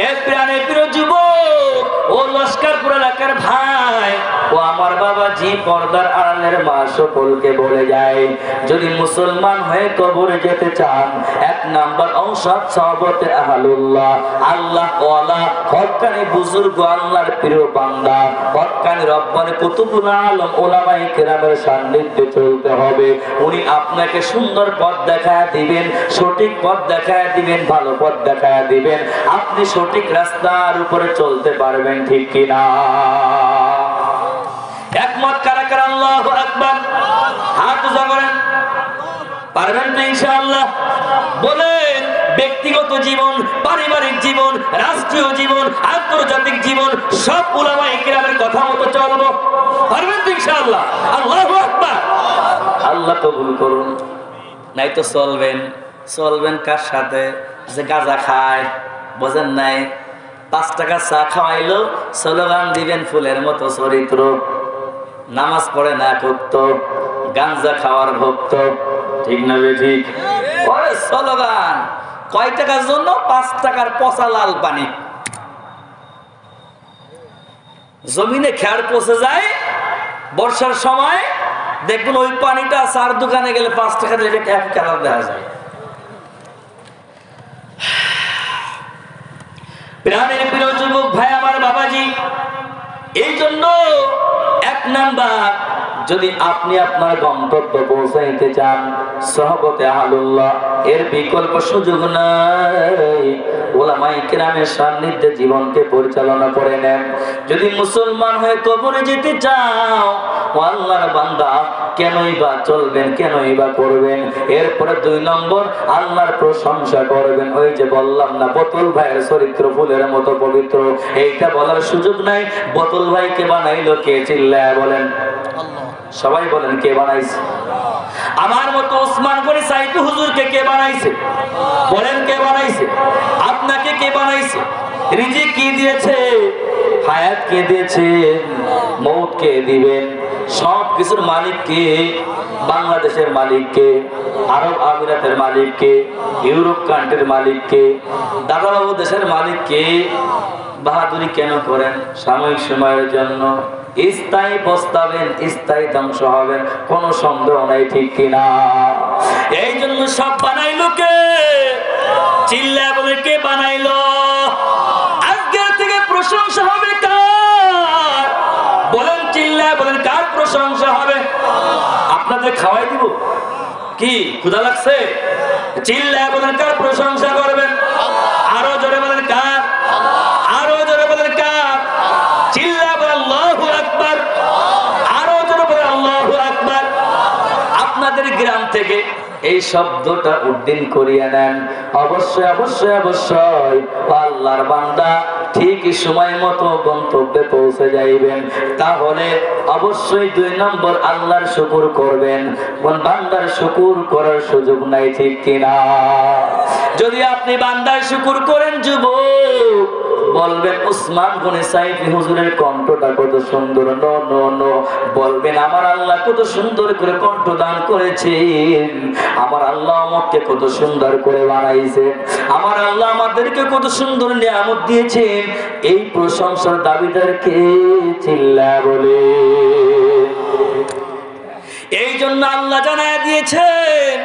এ প্রাণে প্রিয় যুবক, ও লস্করপুর এলাকার ভাই, ও আমার বাবাজি, পর্দার আড়ালের মা, সকলকে বলে যায়, যদি মুসলমান হয়ে কবরে যেতে চান, এক নাম্বার ঔষধ সাহাবতে আহলুল্লাহ, আল্লাহ ওয়ালা, হক্কানি বুজুর্গ, আল্লাহর প্রিয় বান্দা, হক্কানি রব্বানি কুতুবুল আলম উলামায়ে কেরামের সান্নিধ্যে চলতে হবে। উনি আপনাকে সুন্দর পথ দেখায় দিবেন, সঠিক পথ দেখায় দিবেন, ভালো পথ দেখায় দিবেন। আপনি সঠিক রাস্তার উপরে চলতে পারবেন, ঠিক কিনা? একমত কারা কারা? আল্লাহু আকবার। হাত উঁচা করেন। পারবেন তো ইনশাআল্লাহ? বলেন, ব্যক্তিগত জীবন, পারিবারিক জীবন, রাষ্ট্রীয় জীবন, আন্তর্জাতিক জীবন, সব উলামায়ে কেরামের কথা মতো চলবো। পারবেন তো ইনশাআল্লাহ? আল্লাহু আকবার। আল্লাহ কবুল করুন। নাই তো চলবেন। চলবেন কার সাথে? যে গাঁজা খায়, বোঝেন নাই? 5 টাকা চা খাওয়াইলো, স্লোগান দিবেন ফুলের মতো চরিত্র, নামাজ পড়ে না ভক্ত, গাঞ্জা খাওয়ার ভক্ত, ঠিক না ঠিক? ওরে স্লোগান, কয় টাকার জন্য? 5 টাকার পচা লাল পানি। জমিনে খেয়ার পচে যায় বর্ষার সময়, দেখুন ওই পানিটা চার দোকানে গেলে 5 টাকা দিলে এক কালার দেখা যায়। প্রাণের প্রিয় যুবক ভাই, আমার বাবাজি, এই জন্য এক নাম্বার, যদি আপনি আপনার গন্তব্য পৌঁছাইতে চান, সহবতে আহলুল্লাহ এর বিকল্প সুযোগ নাই। উলামায়ে কেরামের সান্নিধ্যে জীবনকে পরিচালনা করে নেন। যদি মুসলমান হয়ে কবরে যেতে চাও, আল্লাহর বান্দা, কেনই বা চলবেন, কেনই বা করবেন? এরপরে 2 নম্বর, আল্লাহর প্রশংসা করবেন। ওই যে বললাম না, বোতল ভাইয়ের চরিত্র ফুলের মতো পবিত্র, এইটা বলার সুযোগ নাই। বোতল ভাইকে বানাইলো কে? চিল্লায়া বলেন। সবাই বলেন, কে বানাইছে? আমার মতো ওসমান গনি সাইফি হুজুরকে কে বানাইছে? বলেন, কে বানাইছে? আপনাকে কে বানাইছে? রিজিক কে দিয়েছে? হায়াত কে দিয়েছে? মৌত কে দিবেন? সব কিছুর মালিক কে? বাংলাদেশের মালিক কে? আরব আমিরাতের মালিক কে? ইউরোপ কান্ট্রির মালিক কে? দাদাবাবু দেশের মালিক কে? বাহাদুরি কেন করেন? সাময়িক সময়ের জন্য। স্থায়ী পস্তাবেন, স্থায়ী ধ্বংস হবেন, কোন সন্দেহ নাই, ঠিক কিনা? এই জন্য সব বানাইলো কে? চিল্লা বলে, কে বানাইলো? আজকের থেকে প্রশংসা হবে কার? যে খাওয়াই দিব? কি ক্ষুধা লাগছে? চিল্লায় বলেন কার প্রশংসা করবেন? আরো জোরে বলেন কার? আরো জোরে বলেন কার? চিল্লায় বলেন আল্লাহু আকবার। আরো জোরে বলেন আল্লাহু আকবার। আপনাদের গ্রাম থেকে এই শব্দটা উদ্দিন করিয়ে নেন। অবশ্যই অবশ্যই অবশ্যই আল্লাহর বান্দা ঠিকই সময় মতো গন্তব্যে পৌঁছে যাইবেন। তাহলে অবশ্যই 2 নম্বর আল্লাহর শুকর করবেন। বান্দার শুকর করার সুযোগ নাই, ঠিক কিনা? যদি আপনি বান্দার শুকর করেন যুবক, বলবেন উসমান গনি সাইফি হুজুরের কণ্ঠটা কত সুন্দর। নো নো নো, বলবেন আমার আল্লাহ কত সুন্দর করে কণ্ঠ দান করেছেন, আমার আল্লাহ আমাকে কত সুন্দর করে বানাইছেন, আমার আল্লাহ আমাদেরকে কত সুন্দর নিয়ামত দিয়েছেন। এই প্রশংসার দাবিদার কে? চিল্লা বলে। এই জন্য আল্লাহ জানায় দিয়েছেন,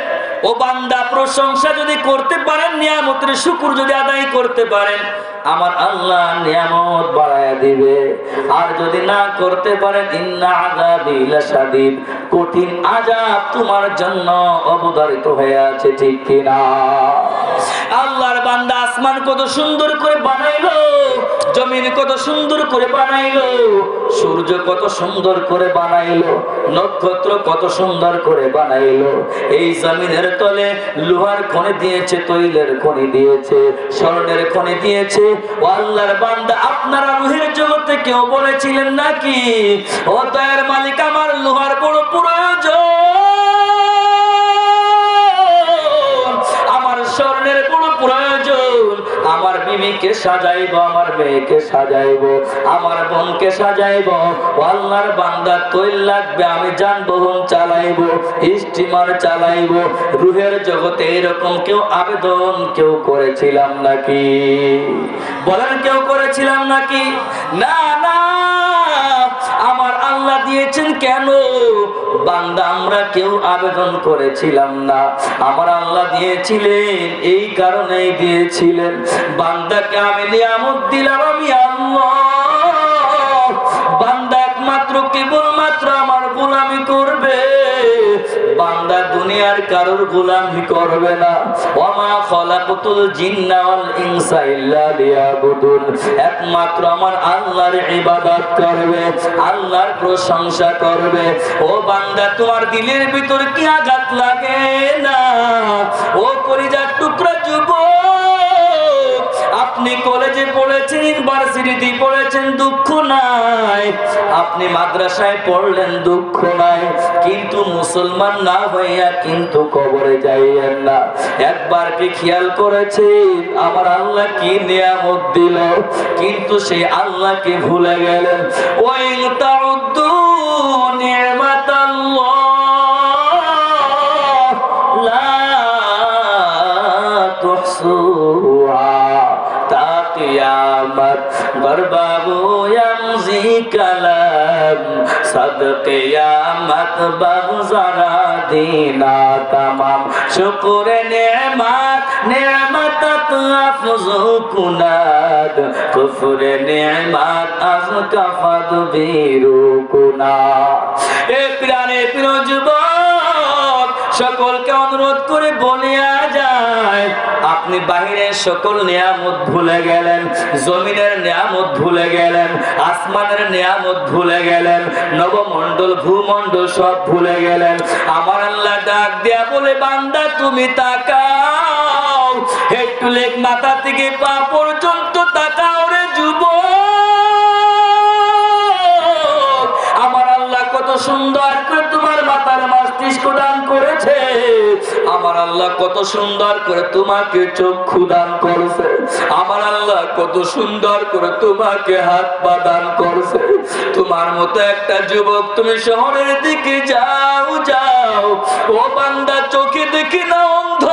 ও বান্দা প্রশংসা যদি করতে পারেন, নিয়ামতের শুকর যদি আদায় করতে পারেন, আমার আল্লাহ নিয়ামত বাড়ায়া দিবে। আর যদি না করতে পারেন, ইন্না আযাবি লাশাদীদ, কঠিন আযাব তোমার জন্য অবধারিত হয়ে আছে, ঠিক কিনা? আল্লাহর বান্দা আসমান কত সুন্দর করে বানাইলো, জমিন কত সুন্দর করে বানাইলো, সূর্য কত সুন্দর করে বানাইলো, নক্ষত্র কত সুন্দর করে বানাইলো। এই জমিনের তলে লোহার খনি দিয়েছে, তৈলের খনি দিয়েছে, স্বর্ণের খনি দিয়েছে। ও আল্লাহর বান্দা, আপনারা রুহের জগতে কেউ বলেছিলেন নাকি ও দয়ার মালিক আমার লোহার বড় প্রয়োজন, আমার স্বর্ণের বড় প্রয়োজন, আমার বিবিকে সাজাইবো, আমার মেয়েকে সাজাইবো, আমার বোনকে সাজাইবো। আল্লাহর বান্দা তৈল লাগবে, আমি যানবাহন চালাইবো, স্টিমার চালাইবো। রুহের জগতে এরকম কেউ আবেদন কেউ করেছিলাম নাকি? বলেন কেউ করেছিলাম নাকি? না না, আমার আল্লাহ দিয়েছেন কেন? বান্দা আমরা কেউ আবেদন করেছিলাম না, আমার আল্লাহ দিয়েছিলেন, এই কারণেই দিয়েছিলেন। বান্দাকে আমি নিয়ামত দিলাম, আমি আল্লাহ। বান্দা একমাত্র কেবলমাত্র আমার গোলামি করবে, বান্দা দুনিয়ার কারোর গোলামি করবে না। ওয়ামা খালাকাতুল জিন্না ওয়াল ইনসা ইল্লা লিয়াবুদুন, একমাত্র আমার আল্লাহর ইবাদত করবে, আল্লাহর প্রশংসা করবে। ও বান্দা, তোমার দিলের ভিতর কি আঘাত লাগে না? ও কলিজার টুকরা যুবক, আপনি কলেজে পড়েছেন, ইউনিভার্সিটিতে পড়েছেন, দুঃখ নাই। আপনি মাদ্রাসায় পড়লেন, দুঃখ নাই। কিন্তু মুসলমান না হইয়া কিন্তু কবরে যাইয়েন না। একবার কি খেয়াল করেছেন আমার আল্লাহ কি নিয়ামত দিল, কিন্তু সেই আল্লাহকে ভুলে গেলেন। ওয়াইন তাউদ্দু নি'মাতাল্লাহ লা তুহসুহা, তা কিয়ামত বরবাবু ইয়ামজি কালাম, সদ কিয়ামত বাগজারা দিনা তামাম। শুকরে নেমাত নেমাতত আফজু কুনাদ, কুফরে নেমাত আজ কাফাদ বিরুকুনা। এ প্রাণে প্রিয় যুবক, সকলকে অনুরোধ করে বলিয়া যায়, আপনি বাহিরের সকল নিয়ামত ভুলে গেলেন, জমিনের নিয়ামত ভুলে গেলেন, আসমানের নিয়ামত ভুলে গেলেন, নবমণ্ডল ভূমণ্ডল সব ভুলে গেলেন। আমার আল্লাহ ডাক দিয়া বলে, বান্দা তুমি তাকাও, একটু লেক মাথা থেকে পা পর্যন্ত তাকাও রে যুবক। আমার আল্লাহ কত সুন্দর করে তোমার মাথার মস্তিষ্ক দান করেছে, আমার আল্লাহ কত সুন্দর করে তোমাকে চক্ষু দান করেছে, আমার আল্লাহ কত সুন্দর করে তোমাকে হাত পা দান করেছে। তোমার মতো একটা যুবক তুমি শহরের দিকে যাও যাও, ও বান্দা চোখে দেখি না অন্ধ,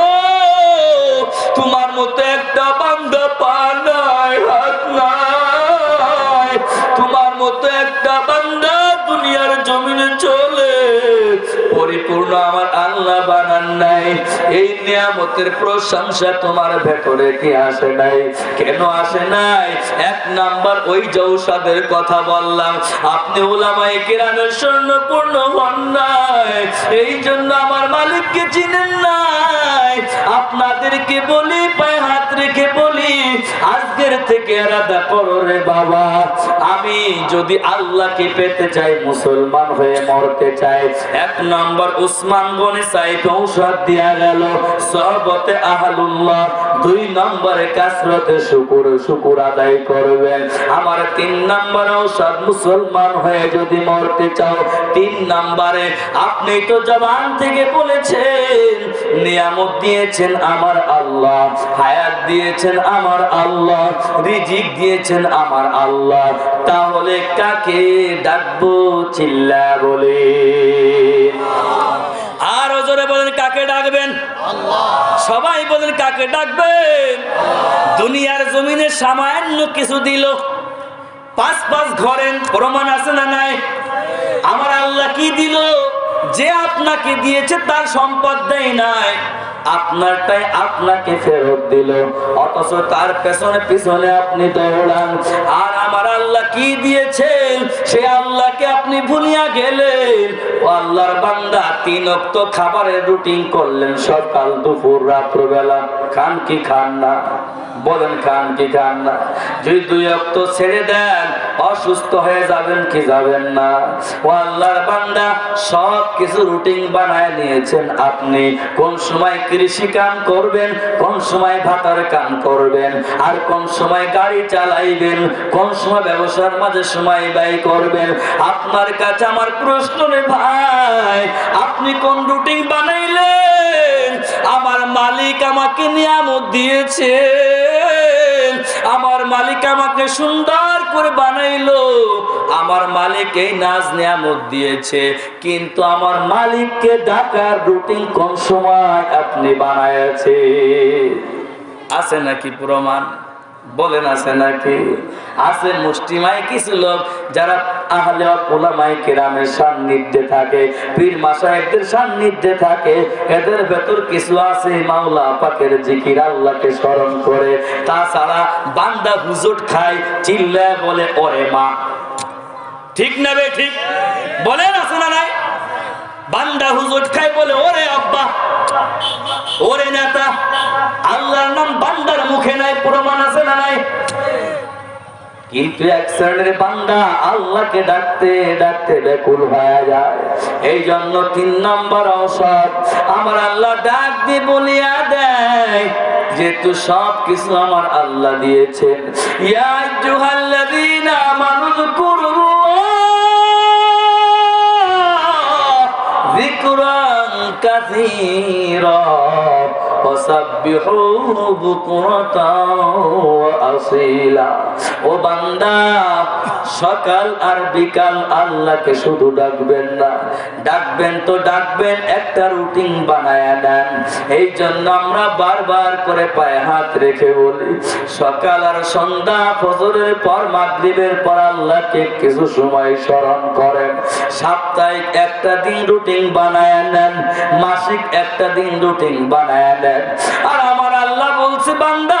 তোমার মতো একটা বান্দা পা নাই, হাত নাই, তোমার মতো একটা বান্দা দুনিয়ার জমিনে চলে, পরিপূর্ণ আমার আল্লাহ বানান নাই? এই নিয়ামতের প্রশংসা তোমার ভেতরে কি আসে নাই? কেন আসে নাই? এক নাম্বার ওই ঔষধের কথা বললাম, আপনি উলামায়ে কিরামের স্বর্ণপূর্ণ হন নাই, এই জন্য আমার মালিককে চিনেন নাই। আপনাদেরকে বলি, পায়ে হাত রেখে বলি, আজকের থেকে আলাদা করো রে বাবা। আমি যদি আল্লাহকে পেতে চাই, মুসলমান হয়ে মরতে চাই, এক নম্বর উসমান গনি সাইদ ঔষধ দিয়া গেল, সহবতে আহলুল্লাহ। দুই নম্বরে কাসরতে শুকুর আদায় করবেন। আমার তিন নম্বর ঔষধ, মুসলমান হয়ে যদি মরতে চাও, তিন নম্বরে আপনি তো জবান থেকে বলেছেন, নিয়ামত দিয়েছেন আমার আল্লাহ, হায়াত দিয়েছেন আমার আল্লাহ, রিজিক দিয়েছেন আমার আল্লাহ, তাহলে কাকে ডাকবো? চিল্লা বলে আর জোরে বলেন, কাকে ডাকবেন? সবাই বলেন, কাকে ডাকবেন? দুনিয়ার জমিনে সামান্য কিছু দিল, পাঁচ ঘরের প্রমাণ আছে না নাই? আমার আল্লাহ কি দিল? যে আপনাকে দিয়েছে তার সম্পদ দেয় নাই, আপনারটাই আপনাকে ফেরত দিল, অথচ তার পিছনে আপনি দৌড়ান। আর আমার আল্লাহ কি দিয়েছেন সে আল্লাহকে আপনি ভুলিয়া গেলেন। ও আল্লাহর বান্দা, 3 ওয়াক্ত খাবারের রুটিন করলেন, সকাল দুপুর রাত্রবেলা, খান কি খান না? বলেন, খান কি খান না? যদি 2 ওয়াক্ত ছেড়ে দেন, অসুস্থ হয়ে যাবেন কি যাবেন না? ও আল্লাহর বান্দা, সব কিছু রুটিন বানায় নিয়েছেন আপনি। কোন সময় কৃষি কাম করবেন, কোন সময় ভাতার কাম করবেন, আর কোন সময় গাড়ি চালাইবেন, কোন সময় ব্যবসার মাঝে সময় ব্যয় করবেন। আপনার কাছে আমার প্রশ্ন রে ভাই, আপনি কোন রুটিন বানাইলেন? আমার মালিক আমাকে নিয়ামত দিয়েছে, আমার মালিক আমাকে সুন্দর করে বানাইলো, আমার মালিক এই নাজ নিয়ামত দিয়েছে, কিন্তু আমার মালিককে ডাকার রুটিন কোন সময় আপনি বানাইছে? আছে নাকি প্রমাণ? বলেন, আছে নাকি? আছে মুষ্টিমায় কিছু লোক যারা আহলে উলামায়ে কেরামের সান্নিধ্যে থাকে, পীর মাশায়েখদের সান্নিধ্যে থাকে, এদের ভেতর কিছু আছে মাওলা পাকের জিকির, আল্লাহকে স্মরণ করে, তাছাড়া বান্দা হুজুট খায়, চিল্লায় বলে ওরে মা। ঠিক না বে ঠিক? বলেন, আছে না নাই? বান্দা হুজুট খায় বলে ওরে আব্বা, ওরে নেতা। আল্লাহর নাম বান্দার মুখে নাই, প্রমাণ আছে না নাই? কিন্তু এক শ্রেণীর বান্দা আল্লাহকে ডাকতে ডাকতে ব্যাকুল হয়ে যায়। এই জন্য 3 নম্বর ঔষধ আমার আল্লাহ ডাক দিয়ে বলিয়া দেয়, যেহেতু সব কিছু আমার আল্লাহ দিয়েছেন। ইয়া আইয়ুহাল্লাযীনা আমানু যিকুরুল্লাহ যিকরান কাসীরা ওয়াসাব্বিহুহু বুকরাতাও ওয়া আসীলা। ও বান্দা, সকাল আর বিকাল আল্লাহকে শুধু ডাকবেন না, ডাকবেন তো ডাকবেন, একটা রুটিন বানায়া দেন। এই জন্য আমরা বারবার করে পায়ে হাত রেখে বলি, সকাল আর সন্ধ্যা, ফজরের পর মাগরিবের পর আল্লাহকে কিছু সময় স্মরণ করেন। সাপ্তাহিক একটা দিন রুটিন বানায়া নেন, মাসিক একটা দিন রুটিন বানায়া নেন। আর আমার আল্লাহ বলছে, বান্দা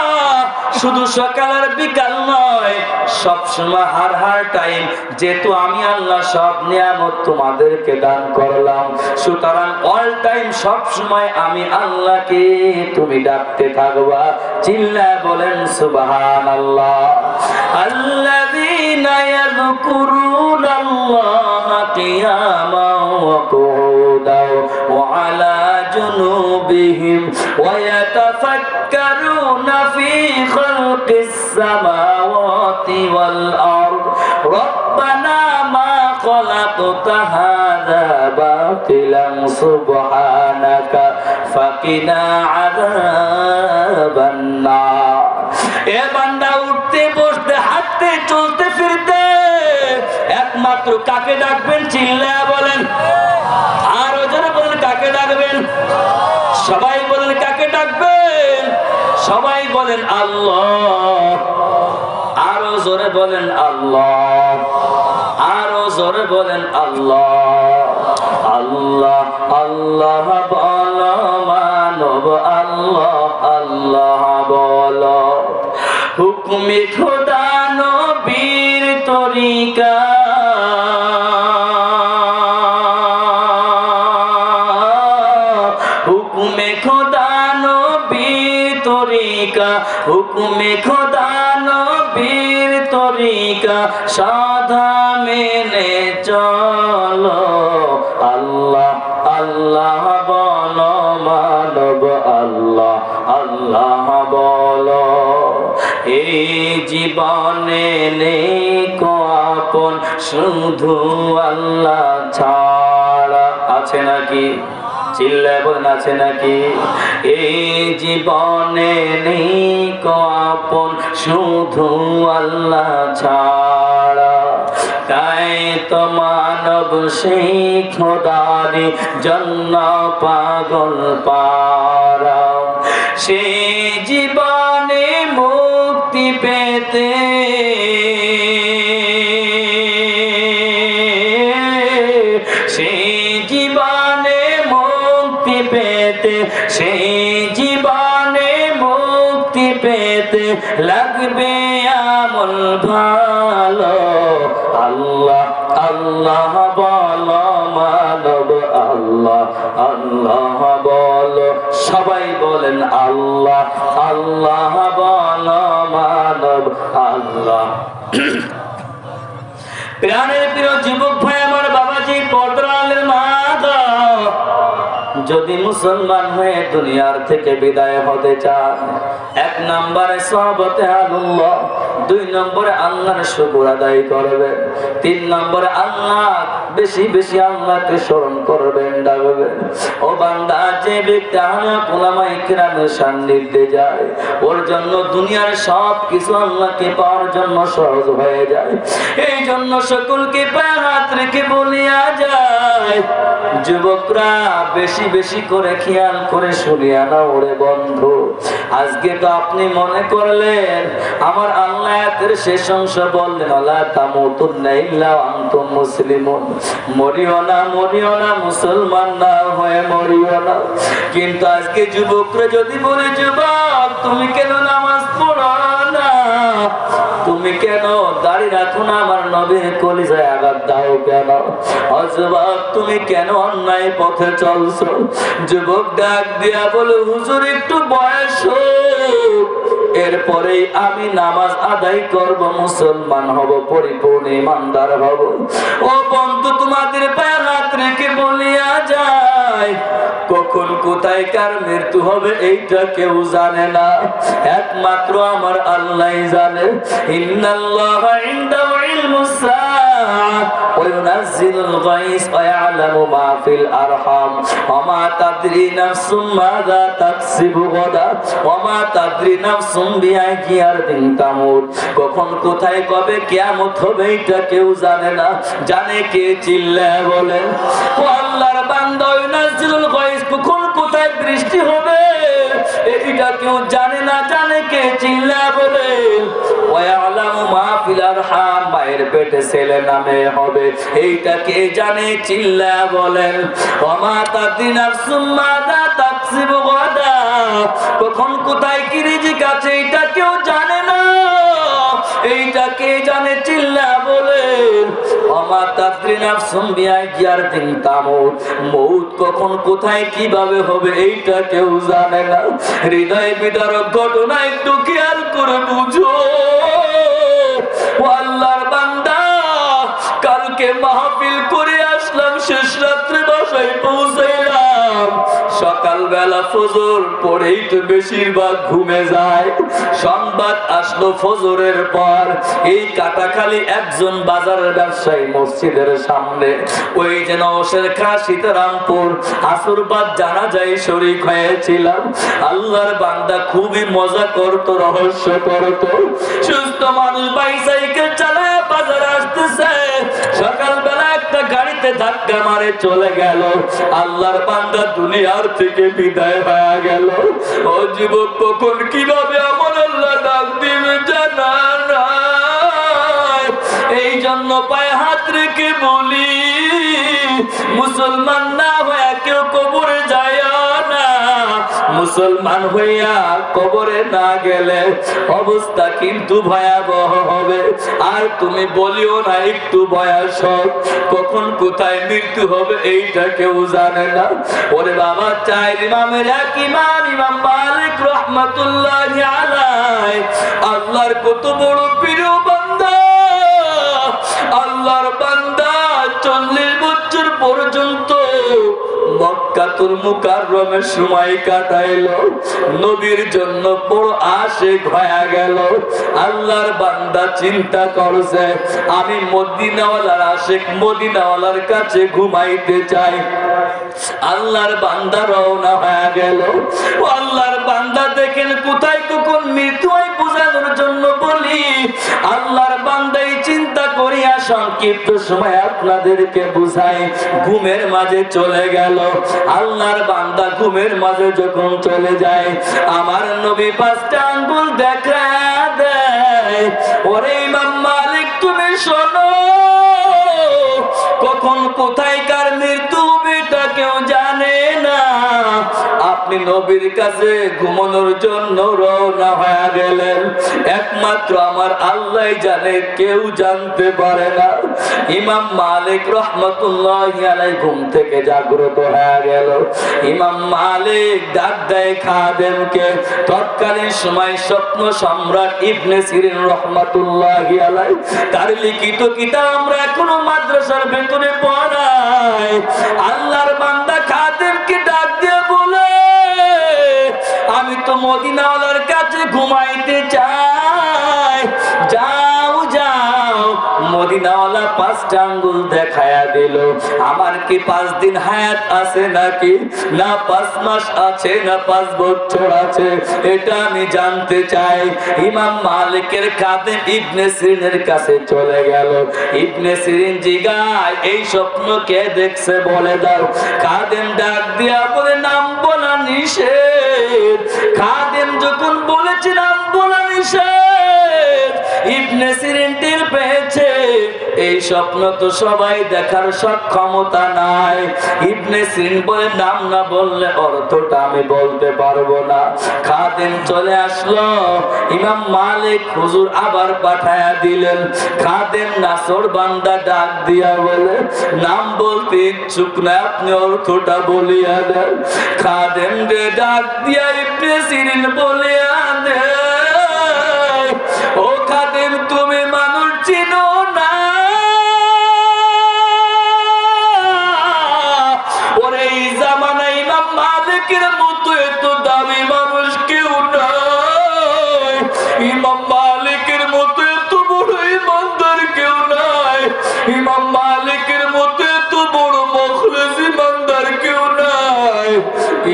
শুধু সকাল আর বিকাল নয়, সব সময় হার টাইম, যেহেতু আমি আল্লাহ সব নিয়ামত তোমাদেরকে দান করলাম, সুতরাং অল টাইম সব সময় আমি আল্লাহকে তুমি ডাকতে থাকবা। চিল্লায় বলেন সুবহানাল্লাহ। আল্লাযীনা ইয়াযকুরুনাল্লাহা কিয়ামান ওয়া কুউদান ওয়া আলা জুনুবিহিম ওয়া ইয়াতাফাক্কারুনা ফী খালকিস সামাওয়াতি ওয়াল আরদ রব্বানা মা খালাকতা হাযা বাতিলান সুবহানাকা ফাকিনা আযাবান নার। এ বান্দা, উঠতে বসতে হাঁটতে চলতে ফিরতে একমাত্র কাকে ডাকবেন? চিল্লায়া বলেন, আরো জোরে বলেন, কাকে ডাকবেন? সবাই বলেন, কাকে ডাকবেন? সবাই বলেন আল্লাহ। আরো জোরে বলেন আল্লাহ, আরো জোরে বলেন আল্লাহ। আল্লাহ আল্লাহ বলো মানব আল্লাহ আল্লাহ বলো হুকুমে খোদা নবীর তরিকা হুকুমে খোদা নবীর তরিকা হুকুমে খোদা নবীর তরিকা সাধা মেনে চলো আল্লাহ আল্লাহ বলো মানব আল্লাহ আল্লাহ বলো এই জীবনে নেই কো আপন শুধু আল্লাহ ছাড়া আছে নাকি চিল্লায় বলেন আছে নাকি এই জীবনে নেই কো আপন শুধু আল্লাহ ছাড়া তাই তো মানব সেই খোদারি জন্য পাগল পারা সেই জীবনে মুক্তি পেতে সেই জীবনে মুক্তি পেতে সেই জীবনে মুক্তি পেতে লাগবে আমল ভালো আল্লাহ আল্লাহ বলো মানব আল্লাহ আল্লাহ বলো সবাই বলেন আল্লাহ আল্লাহ বলো মানব আল্লাহ প্রাণের প্রিয় যুবক ভাই আমার বাবাজি পর্দার মা যদি মুসলমান হয়ে দুনিয়ার থেকে বিদায় হতে চান এক নম্বরে সহবতে আল্লাহ দুই নম্বরে আল্লাহর শুকর আদায় করবেন তিন নম্বরে আল্লাহ বেশি বেশি আল্লাহকে স্মরণ করবেন ডাকবেন ও বান্দা যে ব্যক্তি আহলাক উলামায়ে কিরামের সান্নিধ্যে যায় ওর জন্য দুনিয়ার সব কিছু আল্লাহকে পাওয়ার জন্য সহজ হয়ে যায় এই জন্য সকলকে পায়ে হাত রেখে বলিয়া যায় যুবকরা বেশি বেশি করে খেয়াল করে শুনিয়া না ওরে বন্ধু আজকে তো আপনি মনে করলেন আমার আল্লাহ এর শেষ অংশ বললেন লা তামুতুন্না ইল্লা ওয়া আনতুম মুসলিমুন মরিও না মুসলমান না হয়ে মরিও না কিন্তু আজকে যুবকরা যদি বলে যুবক তুমি কেন নামাজ পড়ো না তুমি কেন দাড়ি রাখো না আমার নবীর কলিজায় আঘাত দাও কেন ও যুবক তুমি কেন অন্যায় পথে চলছো যুবক ডাক দিয়া বলে হুজুর একটু বয়স হোক এরপরেই আমি নামাজ আদায় করব মুসলমান হব পরিপূর্ণ ইমানদার হব ও বন্ধু তোমাদের পায়ে হাত রেখে বলিয়া যায় কখন কোথায় কার মৃত্যু হবে এইটা কেউ জানে না একমাত্র আমার আল্লাহই জানে ইন্নাল্লাহা ইনদাহু ইলমুস সাআহ ওয়া ইউনাজ্জিলুল গায়স ওয়া ইয়ালামু মা ফিল আরহাম ওয়া মা তাদরি নাফসুম মাযা তাকসিবু গাদা ওয়া মা তাদরি নাফসুম বিআইয়ি আরদিন তামুত কখন কোথায় কবে কিয়ামত হবে এটা কেউ জানে না জানে কে চিল্লায় বলেন ও আল্লাহর বান্দা ইউনাজ্জিলুল গায়স কখন কোথায় বৃষ্টি হবে এটা কেউ জানে না জানে কে চিল্লায় বলেন ওয়া ইয়ালামু মা ফিল আরহাম মায়ের পেটে ছেলে নামে হবে এইটা কে জানে চিল্লায় বলেন ওয়া মা তাদরি নাফসুম মাযা তাকসিবু গাদা কখন কোথায় কি রিজিক আছে এটা কেউ জানে না এইটা কে জানে চিল্লায় বলেন ওয়া মা তাদরি নাফসুম বিআইয়ি আরদিন তামুত মউত কখন কোথায় কিভাবে হবে এইটা কেউ জানে না হৃদয় বিদারক ঘটনা একটু খেয়াল করে বুঝো ও আল্লাহর বান্দা কালকে মাহফিল করে আসলাম শেষ রাত্রে বাসায় পৌঁছাইলাম সকালবেলা ফজর পড়েই তো বেশিরভাগ ঘুমে যায় সংবাদ আসলো ফজরের পর এই কাটাখালী একজন বাজারের ব্যবসায়ী মসজিদের সামনে ওই যে নওশের খা সীতারামপুর আসরবাদ জানাজায় শরীক হয়েছিলাম আল্লাহর বান্দা খুবই মজা করতো রহস্য করতো সুস্থ মানুষ বাইসাইকেল চালায় বাজারে আসতেছে সকালবেলা একটা গাড়িতে ধাক্কা মারে চলে গেল আল্লাহর বান্দা দুনিয়ার থেকে বিদায় হয়ে গেল ও যুবক কখন কিভাবে আমার আল্লাহ ডাক দিবে জানা নাই এই জন্য পায়ে হাত রেখে বলি মুসলমান না হয়ে কেউ কবরে যায় না। মুসলমান হইয়া কবরে না গেলে অবস্থা কিন্তু ভয়াবহ হবে। আর তুমি বলিও না একটু বয়স হোক, কখন কোথায় মৃত্যু হবে এইটা কেউ জানে না। ওরে বাবা, চাই ইমামের এক ইমাম, ইমাম মালিক রহমাতুল্লাহি আলাইহি, আল্লাহর কত বড় প্রিয় বান্দা। আল্লাহর বান্দা 40 বছর পর্যন্ত মক্কাতুল মুকাররমে সময় কাটাইলো, নবীর জন্য বড় আশিক হয়ে গেল। আল্লাহর বান্দা চিন্তা করছে, আমি মদিনাওয়ালার আশিক, মদিনাওয়ালার কাছে ঘুমাইতে চাই। আল্লাহর বান্দা রওনা হয়ে গেল। আল্লাহর বান্দা দেখেন কোথায় কখন মৃত্যু হয় বোঝানোর জন্য বলি, আল্লাহর বান্দাই চিন্তা করিয়া সংক্ষিপ্ত সময় আপনাদেরকে বুঝাই। ঘুমের মাঝে চলে গেল। আল্লাহর বান্দা ঘুমের মাঝে যখন চলে যায়, আমার নবী 5টা আঙ্গুল দেখা দেয়। ওরে ইমাম মালিক, তুমি শোনো, কখন কোথায় কার মৃত্যু এটা কেউ জানে না। আপনি নবীর কাছে ঘুমানোর জন্য রওনা হয়ে গেলেন, একমাত্র আমার আল্লাহ জানে, কেউ জানতে পারে না। ইমাম মালিক রহমাতুল্লাহি আলাইহি ঘুম থেকে জাগ্রত হয়ে গেল। ইমাম মালিক ডাক দেয় খাদেমকে। তৎকালীন সময় স্বপ্ন সম্রাট ইবনে সিরিন রহমাতুল্লাহি আলাইহি, তার লিখিত কিতাব আমরা এখনো মাদ্রাসার ভেতরে পড়াই। আল্লাহর বান্দা খাদেমকে ডাক দিয়ে বলে, আমি তো মদিনাওয়ালার কাছে ঘুমাইতে চাই। যাও যাও। মদিনাওয়ালা 5টা আঙ্গুল দেখায়া দিল। আমার কি 5 দিন হায়াত আছে নাকি, না 5 মাস আছে, না 5 বছর আছে, এটা আমি জানতে চাই। ইমাম মালিকের খাদেম ইবনে সিরিনের কাছে চলে গেল। ইবনে সিরিন জিগায়, এই স্বপ্ন কে দেখছে বলে দাও। খাদেম ডাক দিয়া বলে, নাম বলা নিষেধ। খাদেম যখন বলেছে নাম বলা নিষেধ, ইবনে সিরিন টের পেয়েছে এই স্বপ্ন তো সবাই দেখার সক্ষমতা নাই। ইবনে সিরিন বলে, নাম না বললে অর্থটা আমি বলতে পারবো না। খাদেম চলে আসলো। ইমাম মালিক হুজুর আবার পাঠায়া দিলেন। খাদেম নাসর বান্দা ডাক দিয়া বলে, নাম বলতে ইচ্ছুক না, আপনি অর্থটা বলিয়া দেন। খাদেম রে ডাক দিয়া ইবনে সিরিন বলিয়া দে, ও খাদেম, তুমি মানুষ চিনো না। ওরে এই জামানায় ইমাম মালিকের মতো এত দামি মানুষ কেউ নাই। ইমাম মালিকের মতো এত বড় ইমানদার কেউ নাই। ইমাম মালিকের মতো এত বড় মুখলিস ইমানদার কেউ নাই।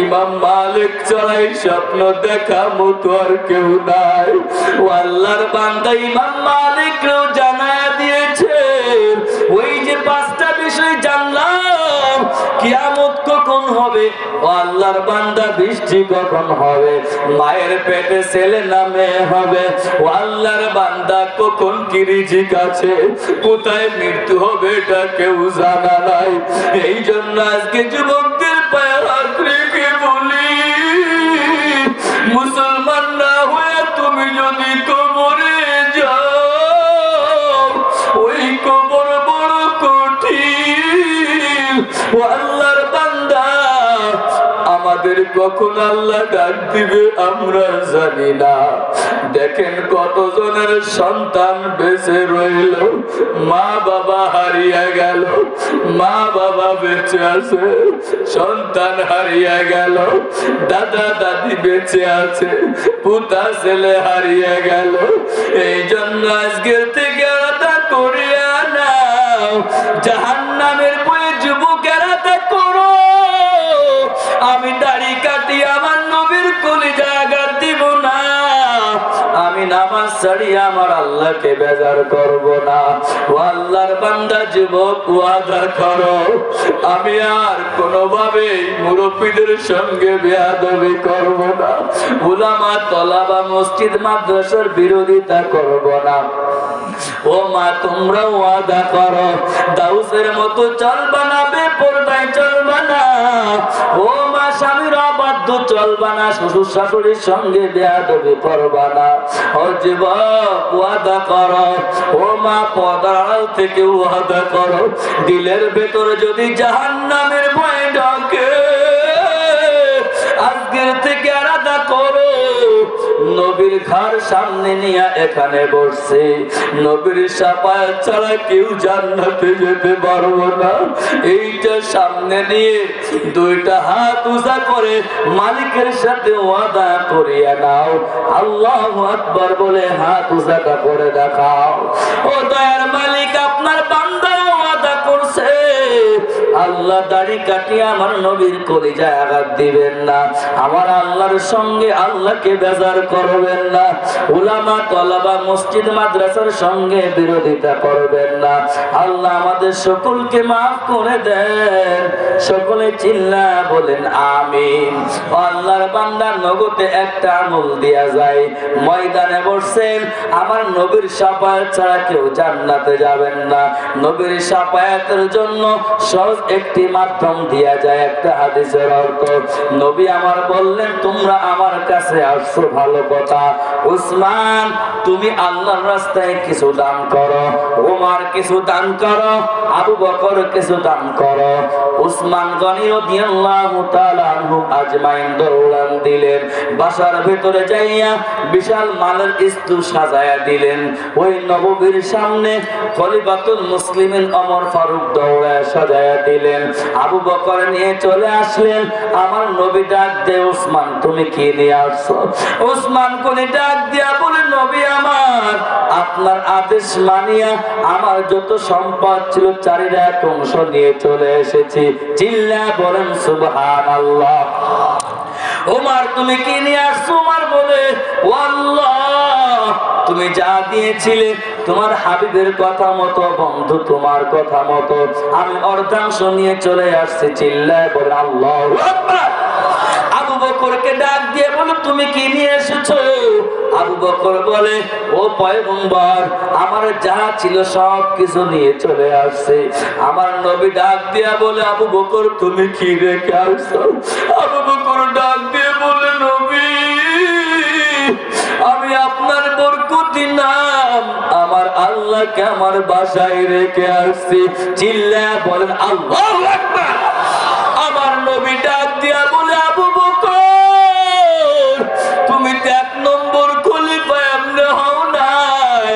ইমাম মালিক ছাড়াই স্বপ্ন দেখা মতো আর কেউ নাই। ও আল্লাহর বান্দা ইমাম মালিককেও জানায়া দিয়েছে, ওই যে 5টা বিষয় জানলাম, কিয়ামত কখন হবে, ও আল্লাহর বান্দা বৃষ্টি কখন হবে, মায়ের পেটে ছেলে না মেয়ে হবে, ও আল্লাহর বান্দা কখন কি রিজিক আছে, কোথায় মৃত্যু হবে, এটা কেউ জানা নাই। এই জন্য আজকে যুবকদের পায়ে হাত রেখে বলি, মুসলমান না হয়ে তুমি যদি কবরে যাও, ওই কবর বড় কঠিন। ও আল্লাহর বান্দা, আমাদের কখন আল্লাহ ডাক দিবে আমরা জানি না। দেখেন কতজনের সন্তান বেঁচে রইল, মা বাবা হারিয়ে গেল, মা বাবা বেঁচে আছে, সন্তান হারিয়ে গেল, দাদা দাদি বেঁচে আছে, পুতা ছেলে হারিয়ে গেল। এই জন্য আজকের থেকে আলাদা করিয়া নাও, জাহান্নামের বয়ে যুবকেরা তা করো। আমি দাড়ি কাটি আমার নবীর কলিজা আঘাত দিব না, আমি নামাজ ছাড়িয়ে আমার আল্লাহকে বেজার করব না। ও আল্লাহর বান্দা যুবক, ওয়াদা করো, আমি আর কোনোভাবে মুরব্বীদের সঙ্গে বেয়াদবি করব না, উলামা তলাবা মসজিদ মাদ্রাসার বিরোধিতা করব না। ও মা, তোমরা ওয়াদা করো, দাউসের মতো চলবা না, পর্দায় চলবা না, ও মা স্বামীর অবাধ্য চলবা না, শ্বশুর শাশুড়ির সঙ্গে বেয়াদবি করবা না। ও যুবক ওয়াদা করো, ও মা পর্দার আড়াল থেকে ওয়াদা করো, দিলের ভেতরে যদি জাহান্নামের ভয় ঢোকে আজকের থেকে আলাদা করো। নবীর ঘর সামনে নিয়ে এখানে বসছে, নবীর শাফায়াত ছাড়া কেউ জান্নাতে যেতে পারবো না। এইটা সামনে নিয়ে দুইটা হাত উঁচা করে মালিকের সাথে ওয়াদা করিয়া নাও। আল্লাহু আকবার বলে হাত উঁচাটা করে দেখাও। ও দয়ার মালিক, আপনার বান্দা ওয়াদা করছে, আল্লাহ দাড়ি কাটিয়ে আমার নবীর কলিজায় আঘাত দিবেন না, আমার আল্লাহর সঙ্গে আল্লাহকে বেজার করবেন না, উলামা তলাবা মসজিদ মাদ্রাসার সঙ্গে বিরোধিতা করবেন না। আল্লাহ আমাদের সকলকে মাফ করে দেন। সকলে চিল্লা বলেন আমিন। আল্লাহর বান্দা নগদে একটা আমল দেয়া যায়। ময়দানে বসছেন, আমার নবীর শাফায়াত ছাড়া কেউ জান্নাতে যাবেন না। নবীর শাফায়াতের জন্য সহজ একটি মাধ্যম দেয়া যায়। একটা হাদিসের অর্থ, নবী আমার বললেন, তোমরা আমার কাছে আসছো ভালো কথা, উসমান তুমি আল্লাহর রাস্তায় কিছু দান করো, ওমর কিছু দান করো, আবু বকর কিছু দান করো। উসমান গনি রাদিয়াল্লাহু তাআলা আনহু আজমাইন দৌড়ান দিলেন, বাসার ভিতরে যাইয়া বিশাল মালের স্তূপ সাজায়া দিলেন। ওই নববীর সামনে খলিফাতুল মুসলিমিন ওমর ফারুক দৌড়ায় সাজায়া দিলেন। আবু বকর নিয়ে চলে আসলেন। আমার নবী ডাক দে, উসমান তুমি কি নিয়ে আসছো? উসমান কোন ডাক দিয়া বলে, নবী আমার আপনার আদেশ মানিয়া আমার যত সম্পদ ছিল চারির এক অংশ নিয়ে চলে এসেছি। চিল্লা বলেন সুবহানাল্লাহ। ওমর তুমি কি নিয়ে আসছো? ওমর বলে, ও আল্লাহ, তুমি যা দিয়েছিলে তোমার হাবিবের কথা মতো, বন্ধু তোমার কথা মতো আমি অর্ধাংশ নিয়ে চলে আসছি। চিল্লায় বলে আল্লাহু আকবার। আবু বকরকে ডাক দিয়ে বলো, তুমি কি নিয়ে এসেছো? আবু বকর বলে, ও পয়গম্বর, আমার যা ছিল সব কিছু নিয়ে চলে আসছে। আমার নবী ডাক দিয়া বলে, আবু বকর তুমি কি রেখে আসছো? আবু বকর ডাক দিয়ে বলে, নবী আমি আপনার বরকতি নাম আমার আল্লাহকে আমার বাসায় রেখে আসছি। চিল্লা বলেন আল্লাহু আকবার। আমার নবী ডাক দিয়া বলে, আবু বকর তুমি তো এক নম্বর খলিফা এমনি হও নাই,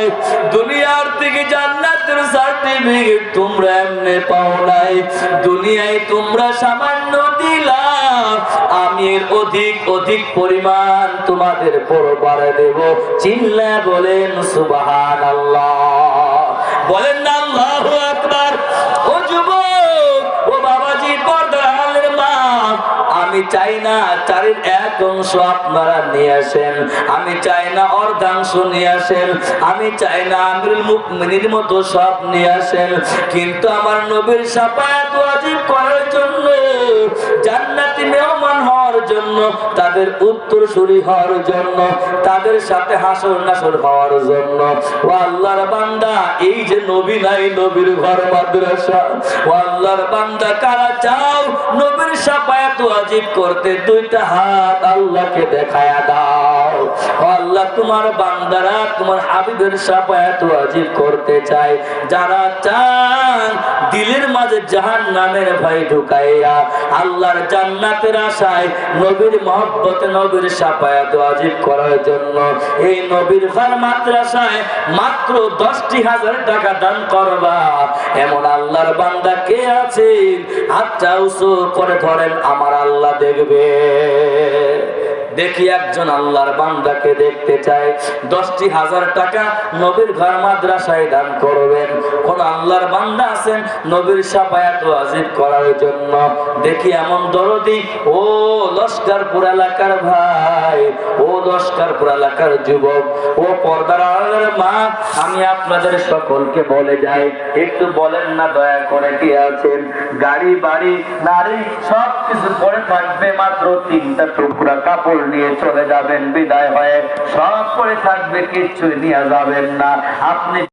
দুনিয়ার থেকে জান্নাতের সার্টিফিকেট তোমরা এমনি পাও নাই, দুনিয়ায় তোমরা সামান্য দিলাম, আমি এর অধিক অধিক পরিমাণ তোমাদের পরপারে দেব। চিল্লা বলেন সুবহানাল্লাহ। বলেন না আল্লাহু আকবার। ও যুবক, ও বাবাজি, পর্দার আড়ালের মা, আমি চাই না চারের এক অংশ আপনারা নিয়ে আসেন, আমি চাই না অর্ধাংশ নিয়ে আসেন, আমি চাই না আমিরুল মুমিনিনের মতো সব নিয়ে আসেন, কিন্তু আমার নবীর শাফায়াত ওয়াজিব করার জন্য, জান্নাতি মেহমান হওয়ার জন্য, তাদের উত্তরসূরি হওয়ার জন্য, তাদের সাথে হাসর নাসর হওয়ার জন্য। ও আল্লাহর বান্দা, এই যে নবী নাই, নবীর ঘর মাদ্রাসা, ও আল্লাহর বান্দা কারা চাও নবীর শাফায়াত ওয়াজিব করতে? দুইটা হাত আল্লাহকে দেখায়া দাও। ও আল্লাহ, তোমার বান্দারা তোমার হাবিবের শাফায়াত ওয়াজিব করতে চায়। যারা চান দিলের মাঝে জাহান্নামের ভয় ঢুকাইয়া আল্লাহর জান্নাতের আশায় নবীর মহব্বতে নবীর শাফায়াত ওয়াজিব করার জন্য এই নবীর ঘর মাদ্রাসায় মাত্র 10,000 টাকা দান করবা, এমন আল্লাহর বান্দা কে আছেন? হাতটা উঁচু করে ধরেন, আমার আল্লাহ দেখবে। দেখি একজন আল্লাহর বান্দাকে দেখতে চাই 10,000 টাকা নবীর ঘর মাদ্রাসায় দান করবেন। কোন আল্লাহর বান্দা আছেন নবীর শাফায়াত ওয়াজিব করার জন্য? দেখি এমন দরদি। ও লস্করপুর এলাকার ভাই, ও লস্করপুর এলাকার যুবক, ও পর্দার আড়ালের মা, আমি আপনাদের সকলকে বলে যাই, একটু বলেন না দয়া করে কি আছেন? গাড়ি বাড়ি নারী সব কিছু পরে থাকবে, মাত্র 3টা টুকরা কাপড় নিয়ে চলে যাবেন, বিদায় হয়ে সব পরে থাকবে, কিচ্ছু নিয়ে যাবেন না। আপনি